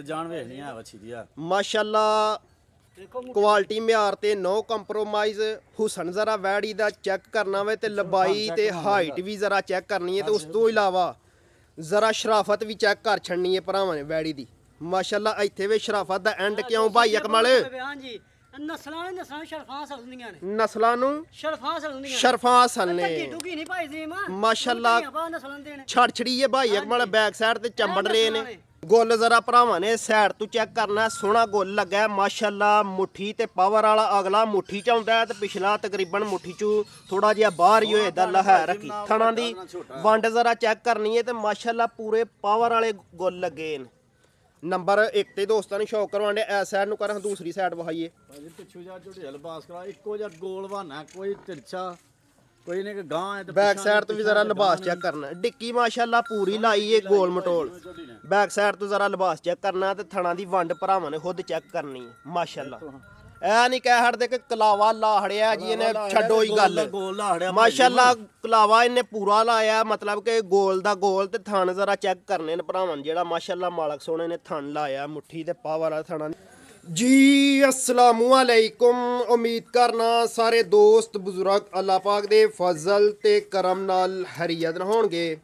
ਜਾਨ ਵੇਖਣੀ ਆ ਵੱਛੀ ਦੀ ਆ ਮਾਸ਼ਾਅੱਲਾ ਕੁਆਲਿਟੀ ਮਿਆਰ ਤੇ ਨੋ ਕੰਪਰੋਮਾਈਜ਼। ਹੁਸਨ ਜ਼ਰਾ ਵੈੜੀ ਦਾ ਚੈੱਕ ਕਰਨਾ ਵੇ ਤੇ ਲੰਬਾਈ ਤੇ ਹਾਈਟ ਵੀ ਜ਼ਰਾ ਚੈੱਕ ਕਰਨੀ ਹੈ ਤੇ ਉਸ ਤੋਂ ਇਲਾਵਾ ਜ਼ਰਾ ਸ਼ਰਾਫਤ ਵੀ ਚੈੱਕ ਕਰ ਛੱਡਣੀ ਹੈ ਭਰਾਵਾਂ ਨੇ ਵੈੜੀ ਦੀ। ਮਾਸ਼ਾਅੱਲਾ ਇੱਥੇ ਵੀ ਸ਼ਰਾਫਤ ਦਾ ਐਂਡ ਕਿਉਂ ਭਾਈ ਅਕਮਲ? ਹਾਂਜੀ ਨਸਲਾਂ ਸ਼ਰਫਾਂ ਹੁੰਦੀਆਂ ਨੇ, ਨਸਲਾਂ ਨੂੰ ਸ਼ਰਫਾਂ ਸ਼ਰਫਾਂ ਸਲਨੇ ਡੁੱਗੀ ਨਹੀਂ ਭਾਈ ਜੀ ਮਾਂ ਮਾਸ਼ਾਅੱਲਾ ਨਸਲਾਂ ਦੇ ਨੇ। ਛੜਛੜੀ ਹੈ ਭਾਈ ਅਕਮਲ ਬੈਕ ਸਾਈਡ ਤੇ ਚੰਬੜ ਰਹੇ ਨੇ। ਗੁੱਲ ਜ਼ਰਾ ਭਰਾਵਾਂ ਨੇ ਸਾਈਡ ਤੋਂ ਚੈੱਕ ਕਰਨਾ, ਸੋਹਣਾ ਗੁੱਲ ਲੱਗਾ ਹੈ ਮਾਸ਼ਾਅੱਲਾ। ਮੁੱਠੀ ਤੇ ਪਾਵਰ ਵਾਲਾ ਅਗਲਾ ਮੁੱਠੀ ਚ ਆਉਂਦਾ ਹੈ ਤੇ ਪਿਛਲਾ ਤਕਰੀਬਨ ਮੁੱਠੀ ਚ ਥੋੜਾ ਜਿਹਾ ਬਾਹਰ ਹੀ ਹੋਏ ਦਾ ਲਹਿਰ ਰੱਖੀ। ਥਣਾ ਦੀ ਵੰਡ ਜ਼ਰਾ ਚੈੱਕ ਕਰਨੀ ਹੈ ਤੇ ਮਾਸ਼ਾਅੱਲਾ ਪੂਰੇ ਪਾਵਰ ਵਾਲੇ ਗੁੱਲ ਲੱਗੇ ਨੇ। ਨੰਬਰ 1 ਤੇ ਦੋਸਤਾਂ ਨੂੰ ਸ਼ੌਕ ਕਰਵਾਉਂਦੇ ਐ ਸਾਈਡ ਨੂੰ ਕਰਾਂ ਦੂਸਰੀ ਸਾਈਡ ਵਹਾਈਏ ਭਾਜੀ ਪਿੱਛੂ ਜਾ ਝੋਟੇ ਲਿਬਾਸ ਕਰਾ ਇੱਕੋ ਜਿਹਾ ਗੋਲ ਬਹਾਨਾ ਕੋਈ ਤਿਰਛਾ ਕੋਈ ਨਹੀਂ ਕਿ ਗਾਂ ਹੈ ਤੇ ਬੈਕ ਸਾਈਡ ਤੋਂ ਵੀ ਜ਼ਰਾ ਲਿਬਾਸ ਚੈੱਕ ਕਰਨਾ। ਡਿੱਕੀ ਮਾਸ਼ਾਅੱਲਾ ਪੂਰੀ ਲਾਈ ਏ ਗੋਲ ਮਟੋਲ। ਬੈਕ ਸਾਈਡ ਤੋਂ ਜ਼ਰਾ ਲਿਬਾਸ ਚੈੱਕ ਕਰਨਾ ਤੇ ਥਣਾ ਦੀ ਵੰਡ ਭਰਾਵਾਂ ਨੇ ਖੁਦ ਚੈੱਕ ਕਰਨੀ ਹੈ ਮਾਸ਼ਾਅੱਲਾ। ਐ ਨਹੀਂ ਕਹਿ ਹਟਦੇ ਕਿ ਕਲਾਵਾ ਲਾਹੜਿਆ ਜੀ ਇਹਨੇ, ਛੱਡੋ ਹੀ ਗੱਲ। ਗੋਲ ਲਾਹੜਿਆ ਮਾਸ਼ਾਅੱਲਾ ਕਲਾਵਾ ਇਹਨੇ ਪੂਰਾ ਲਾਇਆ, ਮਤਲਬ ਕਿ ਗੋਲ ਦਾ ਗੋਲ ਤੇ ਥਣ ਜ਼ਰਾ ਚੈੱਕ ਕਰਨੇ ਨੇ ਭਰਾਵਾਂ ਜਿਹੜਾ ਮਾਸ਼ਾਅੱਲਾ ਮਾਲਕ ਸੋਹਣੇ ਨੇ ਥਣ ਲਾਇਆ ਮੁੱਠੀ ਤੇ ਪਾਵਰ ਵਾਲਾ ਥਣਾ ਜੀ। ਅਸਲਾਮੁ ਅਲੈਕੁਮ। ਉਮੀਦ ਕਰਨਾ ਸਾਰੇ ਦੋਸਤ ਬਜ਼ੁਰਗ ਅੱਲਾਹ ਪਾਕ ਦੇ ਫਜ਼ਲ ਤੇ ਕਰਮ ਨਾਲ ਹਰੀਅਤ ਹੋਣਗੇ।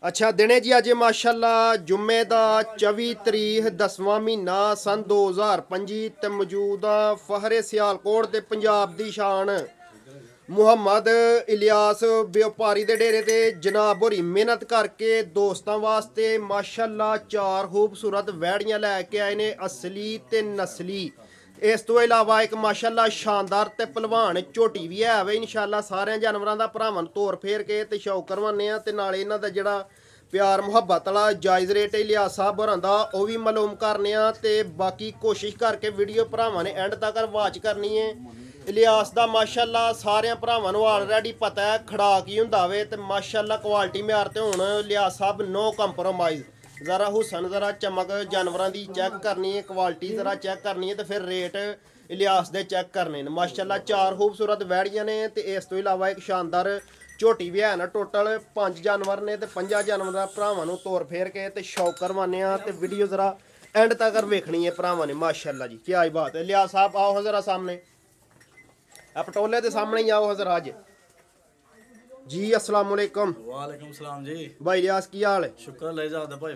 ਅੱਛਾ ਦਿਨੇ ਜੀ ਅੱਜ ਮਾਸ਼ਾਅੱਲਾ ਜੁਮੇ ਦਾ 24 ਤਰੀਕ 10ਵਾਂ ਮਹੀਨਾ ਸਨ 2025 ਤੇ ਮੌਜੂਦਾ ਫਹਰੇ ਸਿਆਲਕੋਟ ਤੇ ਪੰਜਾਬ ਦੀ ਸ਼ਾਨ ਮੁਹੰਮਦ ਇਲਿਆਸ ਵਪਾਰੀ ਦੇ ਡੇਰੇ ਤੇ ਜਨਾਬ ਹੋਰੀ ਮਿਹਨਤ ਕਰਕੇ ਦੋਸਤਾਂ ਵਾਸਤੇ ਮਾਸ਼ਾਅੱਲਾ 4 ਖੂਬਸੂਰਤ ਵੈੜੀਆਂ ਲੈ ਕੇ ਆਏ ਨੇ, ਅਸਲੀ ਤੇ ਨਸਲੀ। ਇਸ ਤੋਂ ਇਲਾਵਾ ਇੱਕ ਮਾਸ਼ਾਅੱਲਾ ਸ਼ਾਨਦਾਰ ਤੇ ਪਹਿਲਵਾਨ ਝੋਟੀ ਵੀ ਹੈ ਵੇ। ਇਨਸ਼ਾਅੱਲਾ ਸਾਰਿਆਂ ਜਾਨਵਰਾਂ ਦਾ ਭਰਾਵਾਂ ਨੂੰ ਤੋਰ ਫੇਰ ਕੇ ਤੇ ਸ਼ੌਕ ਕਰਵਾਉਂਦੇ ਆ ਤੇ ਨਾਲੇ ਇਹਨਾਂ ਦਾ ਜਿਹੜਾ ਪਿਆਰ ਮੁਹੱਬਤ ਵਾਲਾ ਜਾਇਜ਼ ਰੇਟ ਇਲਿਆਸ ਸਾਹਿਬ ਹੋਰਾਂ ਦਾ ਉਹ ਵੀ ਮਾਲੂਮ ਕਰਨੇ ਆ ਤੇ ਬਾਕੀ ਕੋਸ਼ਿਸ਼ ਕਰਕੇ ਵੀਡੀਓ ਭਰਾਵਾਂ ਨੇ ਐਂਡ ਤੱਕ ਵਾਚ ਕਰਨੀ ਹੈ। ਇਲਿਆਸ ਦਾ ਮਾਸ਼ਾਅੱਲਾ ਸਾਰਿਆਂ ਭਰਾਵਾਂ ਨੂੰ ਆਲਰੇਡੀ ਪਤਾ ਹੈ ਖੜਾ ਕੀ ਹੁੰਦਾ ਵੇ ਤੇ ਮਾਸ਼ਾਅੱਲਾ ਕੁਆਲਿਟੀ ਮਿਆਰ ਤੇ ਹੁਣ ਇਲਿਆਸ ਸਾਹਿਬ ਨੋ ਕੰਪਰੋਮਾਈਜ਼। ਜ਼ਰਾ ਹੁਸਨ ਜ਼ਰਾ ਚਮਕ ਜਾਨਵਰਾਂ ਦੀ ਚੈੱਕ ਕਰਨੀ ਹੈ, ਕੁਆਲਿਟੀ ਜ਼ਰਾ ਚੈੱਕ ਕਰਨੀ ਹੈ ਤੇ ਫਿਰ ਰੇਟ ਇਲਿਆਸ ਦੇ ਚੈੱਕ ਕਰਨੇ ਨੇ। ਮਾਸ਼ਾਅੱਲਾ 4 ਖੂਬਸੂਰਤ ਵੈੜੀਆਂ ਨੇ ਤੇ ਇਸ ਤੋਂ ਇਲਾਵਾ ਇੱਕ ਸ਼ਾਨਦਾਰ ਝੋਟੀ ਵੀ ਹੈ ਨਾ। ਟੋਟਲ 5 ਜਾਨਵਰ ਨੇ ਤੇ 5 ਜਾਨਵਰਾਂ ਭਰਾਵਾਂ ਨੂੰ ਤੋਰ ਫੇਰ ਕੇ ਤੇ ਸ਼ੌਕ ਕਰਵਾਉਂਦੇ ਆ ਤੇ ਵੀਡੀਓ ਜ਼ਰਾ ਐਂਡ ਤੱਕ ਵੇਖਣੀ ਹੈ ਭਰਾਵਾਂ ਨੇ। ਮਾਸ਼ਾਅੱਲਾ ਜੀ ਕੀ ਬਾਤ ਹੈ। ਇਲਿਆਸ ਸਾਹਿਬ ਆਓ ਜ਼ਰਾ ਸਾਹਮਣੇ, ਆ ਪਟੋਲੇ ਦੇ ਸਾਹਮਣੇ ਹੀ ਆਓ ਹਜ਼ਰ ਅੱਜ ਜੀ। अस्सलाम वालेकुम। ਵਾਲੇਕੁਮ ਸਲਾਮ ਜੀ। भाई इलियास की हाल है? ਸ਼ੁਕਰ ਲੈ ਜਾਦਾ ਭਾਈ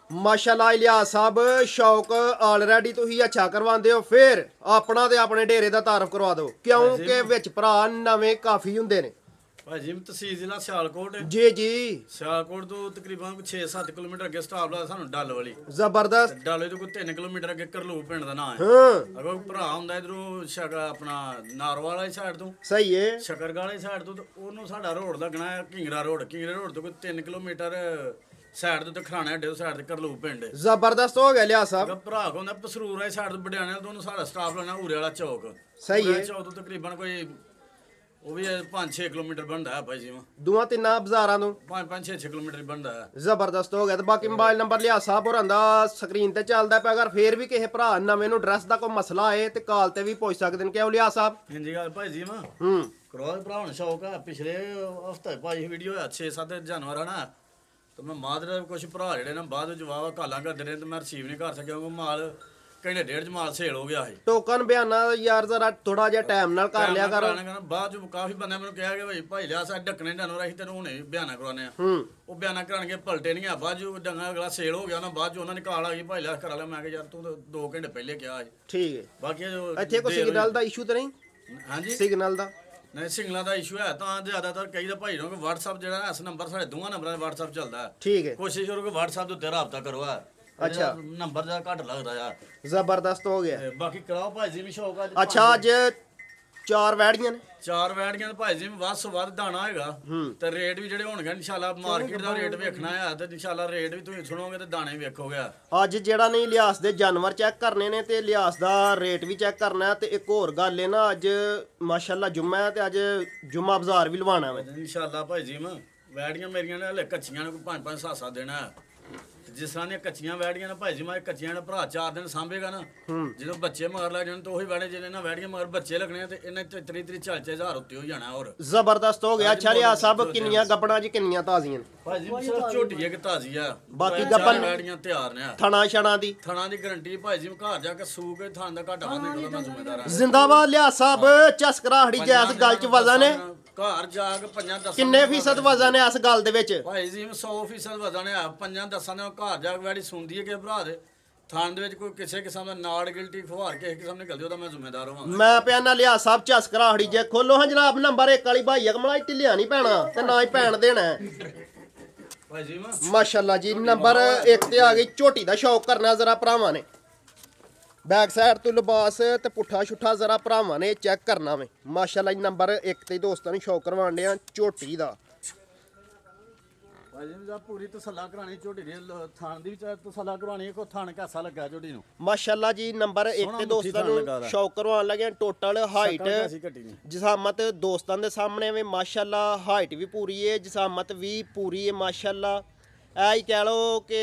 माशाल्लाह इलियास साहब शौक ऑलरेडी ਤੁਸੀਂ ਅੱਛਾ ਕਰਵਾਉਂਦੇ ਹੋ, ਫਿਰ ਆਪਣਾ ਤੇ ਆਪਣੇ ਡੇਰੇ ਦਾ ਤਾਰਫ ਕਰਵਾ ਦਿਓ ਕਿਉਂਕਿ ਵਿੱਚ ਭਰਾ ਨਵੇਂ ਕਾਫੀ ਹੁੰਦੇ ਨੇ। ਭਾਜੀ ਤਹਿਸੀਲ ਜ਼ਿਲ੍ਹਾ ਸਿਆਲਕੋਟ ਜੀ ਜੀ ਸਿਆਲਕੋਟ ਤੋਂ ਤਕਰੀਬਨ 6-7 ਕਿਲੋਮੀਟਰ ਅੱਗੇ ਸਟਾਪ ਲਾ ਸਾਨੂੰ ਡੱਲ ਵਾਲੀ। ਜ਼ਬਰਦਸਤ। ਡੱਲੇ ਤੋਂ ਕੋਈ 3 ਕਿਲੋਮੀਟਰ ਅੱਗੇ ਕਰਲੂ ਪਿੰਡ ਦਾ ਨਾਂ ਹੈ। ਹਾਂ ਅਗਰ ਭਰਾ ਹੁੰਦਾ ਇਧਰੋਂ ਸ਼ਕਰ ਆਪਣਾ ਨਾਰਵਾਲ ਵਾਲੀ ਸਾਈਡ ਤੋਂ ਸਹੀ ਹੈ। ਸ਼ਕਰਗੜ੍ਹ ਵਾਲੀ ਸਾਈਡ ਤੋਂ ਤੇ ਉਹਨੂੰ ਸਾਡਾ ਰੋਡ ਲੱਗਣਾ ਹੈ ਕਿੰਗਰਾ ਰੋਡ ਤੋਂ ਕੋਈ 3 ਕਿਲੋਮੀਟਰ ਸਾਈਡ ਤੋਂ ਤੇ ਖਰਾਣਾ ਅੱਡੇ ਤੋਂ ਸਾਈਡ ਤੇ ਕਰਲੂ ਪਿੰਡ। ਜ਼ਬਰਦਸਤ ਹੋ ਗਿਆ ਇਲਿਆਸ ਸਾਹਿਬ। ਅਗਰ ਭਰਾ ਹੁੰਦਾ ਪਸਰੂਰ ਵਾਲੀ ਸਾਈਡ ਤੋਂ ਬੜਿਆਣੇ ਤੋਂ ਉਹਨੂੰ ਸਾਡਾ ਸਟਾਫ ਲੈਣਾ ਉਰੇ ਵਾਲਾ ਚੌਕ। ਸਹੀ ਹੈ। ਚੌਕ ਤੋਂ ਤਕਰੀਬਨ ਕੋਈ ਉਹ ਵੀ 5-6 ਕਿਲੋਮੀਟਰ ਬਣਦਾ ਹੈ ਭਾਈ ਜੀ। ਦੋਵਾਂ ਤਿੰਨਾਂ ਬਾਜ਼ਾਰਾਂ ਤੋਂ 5-6 ਕਿਲੋਮੀਟਰ ਬਣਦਾ ਹੈ। ਜ਼ਬਰਦਸਤ ਹੋ ਗਿਆ। ਤੇ ਬਾਕੀ ਮੋਬਾਈਲ ਨੰਬਰ ਲਿਆ ਸਾਹਿਬ ਹੋਰਾਂ ਦਾ ਸਕਰੀਨ ਤੇ ਚੱਲਦਾ ਪਿਆ। ਅਗਰ ਫੇਰ ਵੀ ਕਿਸੇ ਭਰਾ ਨਵੇਂ ਨੂੰ ਐਡਰੈਸ ਦਾ ਕੋਈ ਮਸਲਾ ਆਏ ਤੇ ਕਾਲ ਤੇ ਵੀ ਪੁੱਛ ਸਕਦੇ ਨੇ। ਕਿਉਂ ਲਿਆ ਸਾਹਿਬ? ਹਾਂਜੀ ਗੱਲ ਭਾਈ ਜੀ ਮੈਂ ਕਰਵਾ ਭਰਾ ਹੁਣ ਸ਼ੌਕ ਹੈ। ਪਿਛਲੇ ਹਫਤੇ ਭਾਈ ਵੀਡੀਓ ਹੋਇਆ 6-7 ਜਾਨਵਰ ਹਨਾ ਤੇ ਮੈਂ ਮਾਦਰ ਕੁਝ ਭਰਾ ਜਿਹੜੇ ਨੇ ਬਾਅਦ ਵਿੱਚ ਵਾਵਾ ਕਾਲਾਂ ਕਰਦੇ ਰਹੇ ਤੇ ਮੈਂ ਰਿਸੀਵ ਨਹੀਂ ਕਰ ਸਕਿਆ ਕਿਉਂਕਿ ਮਾਲ ਘੰਟੇ ਡੇਢ ਚ ਮਾਲ ਸੇਲ ਹੋ ਗਿਆ ਸੀ। ਟੋਕਨ ਬਿਆਨਾ ਯਾਰ ਜ਼ਰਾ ਥੋੜਾ ਜਿਹਾ ਟਾਈਮ ਨਾਲ ਕਰ ਲਿਆ ਕਰ। ਬਾਅਦ ਚ ਕਾਫੀ ਬੰਦੇ ਮੈਨੂੰ ਕਿਹਾ ਕਿ ਭਾਈ ਲਿਆ ਸਾ ਢੱਕਣੇ ਜਾਨਵਰ ਅਸੀਂ ਤੈਨੂੰ ਹੁਣੇ ਬਿਆਨਾ ਕਰਵਾਉਣੇ ਆ। ਉਹ ਬਿਆਨਾ ਕਰਾਣਗੇ ਪਲਟੇ ਨਹੀਂ ਆ। ਬਾਅਦ ਚ ਡੰਗਾ ਅਗਲਾ ਸੇਲ ਹੋ ਗਿਆ ਨਾ ਬਾਅਦ ਚ ਉਹਨਾਂ ਨੇ ਕਾਲ ਆ ਗਈ ਭਾਈ ਲਿਆ ਕਰਾ ਲਿਆ। ਮੈਂ ਕਿਹਾ ਯਾਰ ਤੂੰ 2 ਘੰਟੇ ਪਹਿਲੇ ਕਿਹਾ ਸੀ। ਠੀਕ ਹੈ। ਬਾਕੀ ਇੱਥੇ ਕੋਈ ਸਿਗਨਲ ਦਾ ਇਸ਼ੂ ਤਾਂ ਨਹੀਂ? ਹਾਂਜੀ ਸਿਗਨਲ ਦਾ ਨਹੀਂ ਸਿੰਗਲਾਂ ਦਾ ਇਸ਼ੂ ਹੈ ਤਾਂ ਜ਼ਿਆਦਾਤਰ ਕਈ ਦਾ ਭਾਈ ਨੂੰ WhatsApp ਜਿਹੜਾ ਇਸ ਨੰਬਰ ਸਾਡੇ ਦੋਵਾਂ ਨੰਬਰਾਂ ਤੇ WhatsApp ਚੱਲਦਾ ਹੈ। ਠੀਕ ਹੈ। ਕੋਸ਼ਿਸ਼ ਕਰੋ ਕਿ WhatsApp ਦੇ ਉੱਤੇ ਰਾਬਤਾ ਕਰੋ। ਅੱਛਾ ਨੰਬਰ ਦਾ ਘੱਟ ਲੱਗਦਾ ਯਾਰ। ਜ਼ਬਰਦਸਤ ਹੋ ਗਿਆ। ਤੇ ਬਾਕੀ ਕਰਾਓ ਭਾਈ ਜੀ ਵੀ ਸ਼ੌਕ ਅੱਜ। ਅੱਛਾ ਅੱਜ 4 ਵੈੜੀਆਂ ਨੇ? 4 ਵੈੜੀਆਂ ਤੇ ਭਾਈ ਜੀ ਵੱਧ ਤੋਂ ਵੱਧ ਦਾਣਾ ਹੋਏਗਾ ਤੇ ਰੇਟ ਵੀ ਜਿਹੜੇ ਹੋਣਗੇ ਇਨਸ਼ਾਅੱਲਾ ਮਾਰਕੀਟ ਦਾ ਰੇਟ ਵੇਖਣਾ ਹੈ ਤੇ ਇਨਸ਼ਾਅੱਲਾ ਰੇਟ ਵੀ ਤੁਸੀਂ ਸੁਣੋਗੇ ਤੇ ਦਾਣੇ ਵੀ ਵੇਖੋਗੇ। ਅੱਜ ਜਿਹੜਾ ਨਹੀਂ ਇਲਿਆਸ ਦੇ ਜਾਨਵਰ ਚੈੱਕ ਕਰਨੇ ਨੇ ਤੇ ਇਲਿਆਸ ਦਾ ਰੇਟ ਵੀ ਚੈੱਕ ਕਰਨਾ ਤੇ ਇੱਕ ਹੋਰ ਗੱਲ ਹੈ ਨਾ ਅੱਜ ਮਾਸ਼ਾਅੱਲਾ ਜੁਮਾ ਹੈ ਤੇ ਅੱਜ ਜੁਮਾ ਬਾਜ਼ਾਰ ਵੀ ਲਵਾਉਣਾ ਵਾ ਇਨਸ਼ਾਅੱਲਾ ਭਾਈ ਜੀ ਮੈਂ ਵੈੜੀਆਂ ਮੇਰੀਆਂ ਨੇ ਹਲੇ ਕੱਚੀਆਂ ਨੇ ਕੋਈ 5-5 7-7 ਦੇਣਾ ਜਿਸ ਤਰ੍ਹਾਂ ਦੀਆਂ ਕੱਚੀਆਂ ਵੈੜੀਆਂ ਨੇ ਭਾਈ ਜੀ ਮੈਂ ਕੱਚੀਆਂ ਨੇ ਭਰਾ 4 ਦਿਨ ਸਾਂਭੇਗਾ ਨਾ ਜਦੋਂ ਬੱਚੇ ਮਗਰ ਲੱਗ ਜਾਣ ਤਾਂ ਉਹੀ ਵੈੜੇ ਜਿਹਨੇ ਨਾ ਵੈੜੀਆਂ ਮਗਰ ਬੱਚੇ ਲੱਗਣੇ ਆ ਤੇ ਇਹਨੇ 33 40 ਹਜ਼ਾਰ ਉੱਤੇ ਹੋ ਜਾਣਾ ਹੋਰ ਜ਼ਬਰਦਸਤ ਹੋ ਗਿਆ। ਅੱਛਾ ਲਿਆ ਸਾਹਿਬ ਕਿੰਨੀਆਂ ਗੱਬੜਾਂ 'ਚ ਕਿੰਨੀਆਂ ਤਾਜ਼ੀਆਂ ਨੇ? ਭਾਈ ਜੀ ਸਿਰਫ ਝੋਟੀ ਇੱਕ ਤਾਜ਼ੀ ਆ ਬਾਕੀ ਚਾਰ ਗੱਭਣ ਵੈੜੀਆਂ ਤਿਆਰ ਨੇ ਥਣਾ ਛਣਾ ਦੀ ਥਣਾ ਦੀ ਗਰੰਟੀ ਭਾਈ ਜੀ ਘਰ ਜਾ ਕੇ ਸੂ ਕੇ ਥਾਂ ਦਾ ਘਾਟਾ ਨਹੀਂ ਨਿਕਲਦਾ ਮੈਂ ਜ਼ਿੰਮੇਦਾਰ ਆ ਜ਼ਿੰਦਾਬਾਦ ਲਿਆ ਸਾਹਿਬ ਚਸਕਰਾਹੜੀ ਜੈਸ ਗੱਲ 'ਚ ਵਜ਼ਨ ਹੈ ਘਰ ਜਾ ਕੇ 5-10 ਕਿੰਨੇ ਫੀਸਦ ਵਜ਼ਨ ਹੈ ਇਸ ਗੱਲ ਦੇ ਵਿੱਚ? ਭਾਈ ਜੀ 100% ਵਜ਼ਨ ਆ 5-10 ਦੇ ਘਰ ਜਾ ਕੇ ਵੈੜੀ ਸੁਣਦੀ ਹੈ ਕਿ ਭਰਾ ਦੇ ਥਾਂ ਦੇ ਵਿੱਚ ਕੋਈ ਕਿਸੇ ਕਿਸਮ ਦਾ ਨਾੜ ਗਿਲਟੀ ਖਵਾਰ ਕਿਸੇ ਕਿਸਮ ਨਿਕਲਦੀ ਉਹਦਾ ਮੈਂ ਜ਼ਿੰਮੇਦਾਰ ਹਾਂ ਮੈਂ ਪਿਆ ਨਾ ਲਿਆ ਸਾਹਿਬ ਚਸਕਰਾਹੜੀ ਜੇ ਖੋਲੋ ਹਾਂ ਜਨਾਬ ਨੰਬਰ 1 ਵਾਲੀ ਭਾਈ ਅਕਮਲਾ ਢਿੱਲਿਆ ਨਹੀਂ ਪੈਣਾ ਤੇ ਨਾ ਹੀ ਪੈਣ ਦੇਣਾ ਹੈ। ਭਾਈ ਜੀ ਮੈਂ ਮਾਸ਼ਾਅੱਲਾ ਜੀ ਨੰਬਰ 1 ਤੇ ਆ ਗਈ ਝੋਟੀ ਦਾ ਸ਼ੌਕ ਕਰਨਾ ਜ਼ਰਾ ਭਰਾਵਾਂ ਨੇ ਬੈਕ ਸਾਈਡ ਤੋਂ ਲਿਬਾਸ ਤੇ ਪੁੱਠਾ ਛੁੱਠਾ ਜ਼ਰਾ ਭਰਾਵਾਂ ਨੇ ਚੈੱਕ ਕਰਨਾ ਵੇ ਮਾਸ਼ਾਅੱਲਾ ਜੀ ਨੰਬਰ 1 ਤੇ ਦੋਸਤਾਂ ਨੂੰ ਸ਼ੌਕ ਕਰਵਾਉਣ ਡਿਆ ਝੋਟੀ ਦਾ। ਭਾਈ ਜੀ ਮੈਂ ਪੂਰੀ ਤਸੱਲਾ ਕਰਾਣੀ ਝੋਟੀ ਦੀ ਥਾਂ ਦੀ ਵੀ ਤਸੱਲਾ ਕਰਵਾਣੀ ਕੋ ਥਾਂ ਕੈਸਾ ਲੱਗਾ ਝੋਟੀ ਨੂੰ ਮਾਸ਼ਾਅੱਲਾ ਜੀ ਨੰਬਰ 1 ਤੇ ਸੋਹਣਾ ਦੋਸਤਾਂ ਮੁੱਠੀ ਥਣ ਨੂੰ ਲੱਗਾ ਸ਼ੌਕ ਕਰਵਾਉਣ ਲੱਗੇ ਟੋਟਲ ਹਾਈਟ ਕੈਸੀ ਘਟੀ ਨਹੀਂ ਜਿਸਾਮਤ ਦੋਸਤਾਂ ਦੇ ਸਾਹਮਣੇ ਵੇ ਮਾਸ਼ਾਅੱਲਾ ਹਾਈਟ ਵੀ ਪੂਰੀ ਹੈ ਜਿਸਾਮਤ ਵੀ ਪੂਰੀ ਹੈ ਮਾਸ਼ਾਅੱਲਾ ਐ ਹੀ ਕਹਿ ਲੋ ਕਿ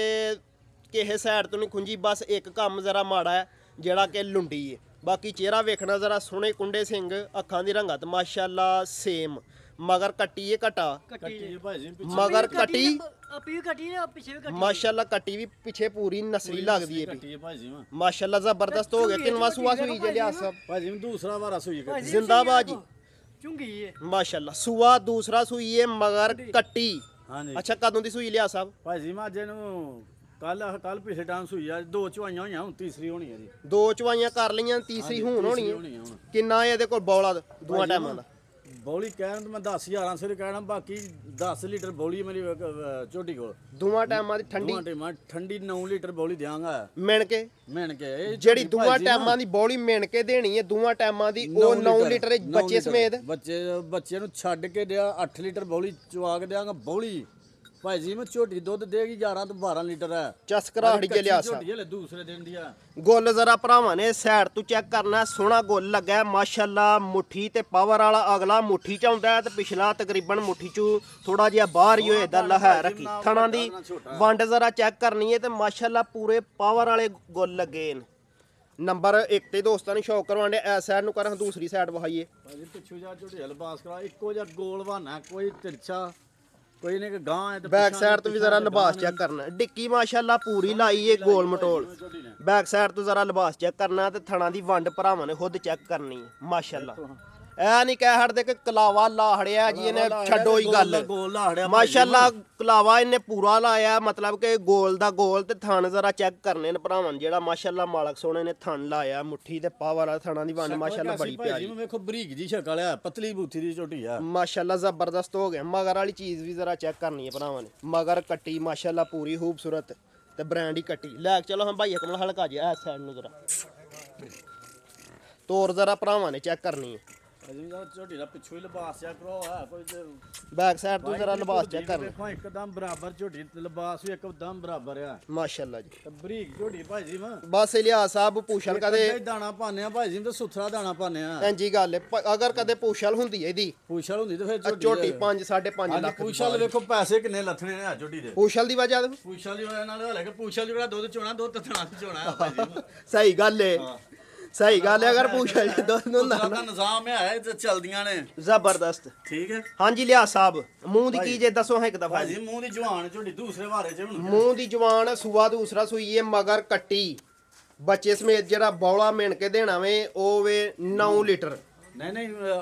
ਕਿਸੇ ਸਾਈਡ ਤੋਂ ਨਹੀਂ ਖੁੰਜੀ ਬਸ ਇੱਕ ਕੰਮ ਜ਼ਰਾ ਮਾੜਾ ਹੈ ਜਿਹੜਾ ਕਿ ਲੁੰਡੀ ਹੈ ਬਾਕੀ ਚਿਹਰਾ ਵੇਖਣਾ ਜ਼ਰਾ ਸੋਹਣੇ ਕੁੰਡੇ ਸਿੰਘ ਅੱਖਾਂ ਦੀ ਰੰਗਤ ਮਾਸ਼ਾਅੱਲਾ ਸੇਮ ਮਗਰ ਕੱਟੀ ਹੈ ਕਟਾ ਕੱਟੀ ਭਾਈ ਜੀ ਮਗਰ ਕੱਟੀ ਆਪੀ ਕੱਟੀ ਨੇ ਪਿੱਛੇ ਵੀ ਕੱਟੀ ਮਾਸ਼ਾਅੱਲਾ ਕੱਟੀ ਵੀ ਪਿੱਛੇ ਪੂਰੀ ਨਸਲੀ ਲੱਗਦੀ ਹੈ ਕੱਟੀ ਭਾਈ ਜੀ ਮੈਂ ਮਾਸ਼ਾਅੱਲਾ ਜ਼ਬਰਦਸਤ ਹੋ ਗਿਆ ਕਿੰਨਵਾ ਸੂਆ ਸੂਈ ਜੇ ਲਿਆ ਸਭ ਭਾਈ ਜੀ ਦੂਸਰਾ ਵਾਰਾ ਸੂਈ ਕੱਟੀ ਜ਼ਿੰਦਾਬਾਦ ਜੀ ਚੁੰਗੀ ਹੈ ਮਾਸ਼ਾਅੱਲਾ ਸੂਆ ਦੂਸਰਾ ਸੂਈ ਹੈ ਮਗਰ ਕੱਟੀ ਹਾਂਜੀ ਅੱਛਾ ਕਦੋਂ ਦੀ ਸੂਈ ਲਿਆ ਸਾਹਿਬ? ਭਾਈ ਜੀ ਮੈਂ ਅੱਜ ਇਹਨੂੰ ਕੱਲ ਪਿਛਲੇ ਟਾਈਮ ਸੂਈ ਆ 2 ਚਵਾਈਆਂ ਹੋਈਆਂ ਹੁਣ ਤੀਸਰੀ ਹੋਣੀ ਹੈ ਜੀ 2 ਚਵਾਈਆਂ ਕਰ ਲਈਆਂ ਤੀਸਰੀ ਹੁਣ ਹੋਣੀ ਹੈ ਹੋਣੀ ਆ ਹੁਣ ਕਿੰਨਾ ਇਹਦੇ ਕੋਲ ਬੌਲਾ ਦੋਆਂ ਟਾਈਮਾਂ ਦਾ? ਬੌਲੀ ਕਹਿਣ ਤਾਂ ਮੈਂ 10-11 ਸਿਰ ਕਹਿਣਾ ਬਾਕੀ 10 ਲੀਟਰ ਬੌਲੀ ਮੇਰੀ ਝੋਟੀ ਕੋਲ ਦੋਆਂ ਟਾਈਮਾਂ ਦੀ ਠੰਡੀ ਦੋਵਾਂ ਟਾਈਮਾਂ ਠੰਡੀ 9 ਲੀਟਰ ਬੌਲੀ ਦਿਆਂਗਾ ਮਿਣ ਕੇ ਮੈਨ ਕੇ ਇਹ ਜਿਹੜੀ ਝੋਟੀ ਦੋਆਂ ਭਾਈ ਜੀ ਨਾ, ਟਾਈਮਾਂ ਦੀ ਬੌਲੀ ਮਿਣ ਕੇ ਦੇਣੀ ਹੈ ਦੋਆਂ ਟਾਈਮਾਂ ਦੀ ਉਹ 9 ਲੀਟਰ ਨੌ ਬੱਚੇ ਸਮੇਤ ਬੱਚੇ ਨੂੰ ਛੱਡ ਕੇ ਦਿਆ 8 ਲੀਟਰ ਬੌਲੀ ਚਵਾ ਕੇ ਦਿਆਂਗਾ ਬੌਲੀ ਭਾਈ ਜੀ ਮੈਂ ਝੋਟੀ ਦੁੱਧ ਦੇਗੀ 11 ਤੋਂ 12 ਲੀਟਰ ਹੈ ਚਸਕਰਾਹੜੀ ਜੇ ਲਿਆ ਝੋਟੀ ਹਲੇ ਦੂਸਰੇ ਦਿਨ ਦੀ ਆ ਗੁੱਲ ਜ਼ਰਾ ਭਰਾਵਾਂ ਨੇ ਸਾਈਡ ਤੋਂ ਚੈੱਕ ਕਰਨਾ ਸੋਹਣਾ ਗੁੱਲ ਲੱਗਾ ਮਾਸ਼ਾਅੱਲਾ ਮੁੱਠੀ ਤੇ ਪਾਵਰ ਵਾਲਾ ਅਗਲਾ ਮੁੱਠੀ ਚ ਆਉਂਦਾ ਤੇ ਪਿਛਲਾ ਤਕਰੀਬਨ ਮੁੱਠੀ ਚ ਥੋੜਾ ਜਿਹਾ ਬਾਹਰ ਹੀ ਹੋਏਦਾ ਲਹਿਰ ਰੱਖੀ ਥਣਾ ਦੀ ਵੰਡ ਜ਼ਰਾ ਚੈੱਕ ਕਰਨੀ ਹੈ ਤੇ ਮਾਸ਼ਾਅੱਲਾ ਪੂਰੇ ਪਾਵਰ ਵਾਲੇ ਗੁੱਲ ਲੱਗੇ ਨੇ ਨੰਬਰ 1 ਤੇ ਦੋਸਤਾਂ ਨੂੰ ਸ਼ੌਕ ਕਰਵਾਉਂਦੇ ਐਸ ਸਾਈਡ ਨੂੰ ਕਰਾਂ ਦੂਸਰੀ ਸਾਈਡ ਵਹਾਈਏ ਭਾਈ ਜੀ ਪਿੱਛੋਂ ਜਾ ਝੋਟੀ ਲਿਬਾਸ ਕਰਾ ਇੱਕੋ ਜਿਹਾ ਗੋਲ ਬਹਾਨਾ ਕੋਈ ਤਿਰਛਾ ਕੋਈ ਨੇ ਕਿ ਗਾਂ ਹੈ ਤੇ ਬੈਕ ਸਾਈਡ ਤੋਂ ਵੀ ਜ਼ਰਾ ਲਿਬਾਸ ਚੈੱਕ ਕਰਨਾ ਡਿੱਕੀ ਮਾਸ਼ਾਅੱਲਾ ਪੂਰੀ ਲਾਈ ਏ ਗੋਲ ਮਟੋਲ ਬੈਕ ਸਾਈਡ ਤੋਂ ਜ਼ਰਾ ਲਿਬਾਸ ਚੈੱਕ ਕਰਨਾ ਤੇ ਥਣਾ ਦੀ ਵੰਡ ਭਰਾਵਾਂ ਨੇ ਖੁਦ ਚੈੱਕ ਕਰਨੀ ਹੈ ਮਾਸ਼ਾਅੱਲਾ ਐ ਨਹੀਂ ਕਹਿ ਹਟਦੇ ਕਿ ਕਲਾਵਾ ਲਾਹੜਿਆ ਜੀ ਇਹਨੇ ਛੱਡੋ ਹੀ ਗੱਲ ਗੋਲ ਲਾਹੜਿਆ ਮਾਸ਼ਾਅੱਲਾ ਕਲਾਵਾ ਇਹਨੇ ਪੂਰਾ ਲਾਇਆ ਮਤਲਬ ਕਿ ਗੋਲ ਦਾ ਗੋਲ ਤੇ ਥਣ ਜ਼ਰਾ ਚੈੱਕ ਕਰਨੇ ਨੇ ਭਰਾਵਾਂ ਜਿਹੜਾ ਮਾਸ਼ਾਅੱਲਾ ਮਾਲਕ ਸੋਹਣੇ ਨੇ ਥਣ ਲਾਇਆ ਮੁੱਠੀ ਤੇ ਪਾਵਰ ਵਾਲਾ ਥਣਾ ਦੀ ਵੰਡ ਮਾਸ਼ਾਅੱਲਾ ਬੜੀ ਪਿਆਰੀ ਵੇਖੋ ਬਰੀਕ ਜੀ ਸ਼ਕਲ ਆ ਪਤਲੀ ਬੂਥੀ ਦੀ ਝੋਟੀ ਆ ਮਾਸ਼ਾਅੱਲਾ ਜ਼ਬਰਦਸਤ ਹੋ ਗਿਆ ਮਗਰ ਵਾਲੀ ਚੀਜ਼ ਵੀ ਜ਼ਰਾ ਚੈੱਕ ਕਰਨੀ ਹੈ ਭਰਾਵਾਂ ਨੇ ਮਗਰ ਕੱਟੀ ਮਾਸ਼ਾਅੱਲਾ ਪੂਰੀ ਖੂਬਸੂਰਤ ਤੇ ਬ੍ਰਾਂਡ ਹੀ ਕੱਟੀ ਲੈ ਕੇ ਚਲੋ ਹਾਂ ਭਾਈ ਅਕਮਲ ਹਲਕਾ ਜਿਹਾ ਇਸ ਸਾਈਡ ਨੂੰ ਜ਼ਰਾ ਤੋਰ ਜ਼ਰਾ ਭਰਾਵਾਂ ਨੇ ਚੈੱਕ ਕਰਨੀ ਹੈ ਅਜੀ ਦਾ ਝੋਟੀ ਦਾ ਪਿੱਛੋਂ ਹੀ ਲਿਬਾਸ ਚੈੱਕ ਕਰੋ ਆ ਕੋਈ ਤੇ ਬੈਕ ਸਾਈਡ ਤੋਂ ਜ਼ਰਾ ਲਿਬਾਸ ਚੈੱਕ ਕਰਨਾ ਵੇਖੋ ਇੱਕਦਮ ਬਰਾਬਰ ਝੋਟੀ ਤੇ ਲਿਬਾਸ ਵੀ ਇੱਕਦਮ ਬਰਾਬਰ ਆ ਮਾਸ਼ਾਅੱਲਾ ਜੀ ਤੇ ਬਰੀਕ ਝੋਟੀ ਭਾਈ ਜੀ ਮੈਂ ਬਸ ਲਿਆ ਸਾਹਿਬ ਪੂਛਲ ਕਦੇ ਦਾਣਾ ਪਾਉਂਦੇ ਆ ਭਾਈ ਜੀ ਤੇ ਸੁਥਰਾ ਦਾਣਾ ਪਾਉਂਦੇ ਆ ਇੰਜੀ ਗੱਲ ਹੈ ਅਗਰ ਕਦੇ ਪੂਛਲ ਹੁੰਦੀ ਹੈ ਇਹਦੀ ਪੂਛਲ ਹੁੰਦੀ ਤੇ ਫਿਰ ਝੋਟੀ 5 5.5 ਲੱਖ ਦੀ ਪੂਛਲ ਵੇਖੋ ਪੈਸੇ ਕਿੰਨੇ ਲੱਥਣੇ ਨੇ ਆ ਝੋਟੀ ਦੇ ਪੂਛਲ ਦੀ ਵਜ੍ਹਾ ਤੋਂ ਪੂਛਲ ਦੀ ਵਜ੍ਹਾ ਨਾਲ ਹਲੇ ਕਿ ਪੂਛਲ ਜਿਹੜਾ ਦੁੱਧ ਚੋਣਾ ਦੁੱਧ ਤਥਣਾ ਚੋਣਾ ਭਾਈ ਜੀ ਸਹੀ ਗੱਲ ਹੈ ਸਹੀ ਗੱਲ ਹੈ ਅਗਰ ਪੂਛਲ ਦੁੱਧ ਨੂੰ ਦਾ ਨਿਜ਼ਾਮ ਹੈ ਤੇ ਚਲਦੀਆਂ ਨੇ ਜ਼ਬਰਦਸਤ ਠੀਕ ਹੈ ਹਾਂਜੀ ਲਿਆ ਸਾਹਿਬ ਮੂੰਹ ਦੀ ਕੀ ਜੇ ਦੱਸੋ ਹਾਂ ਇੱਕ ਦਫਾ ਭਾਜੀ ਮੂੰਹ ਦੀ ਜਵਾਨ ਝੋਟੀ ਦੂਸਰੇ ਵਾਰੇ ਚ ਹੁਣ ਮੂੰਹ ਦੀ ਜਵਾਨ ਸੂਆ ਦੂਸਰਾ ਸੂਈਏ ਮਗਰ ਕੱਟੀ ਬੱਚੇ ਸਮੇਤ ਜਿਹੜਾ ਬੌਲਾ ਮਿਣ ਕੇ ਦੇਣਾ ਵੇ ਉਹ ਵੇ 9 ਲੀਟਰ ਨਹੀਂ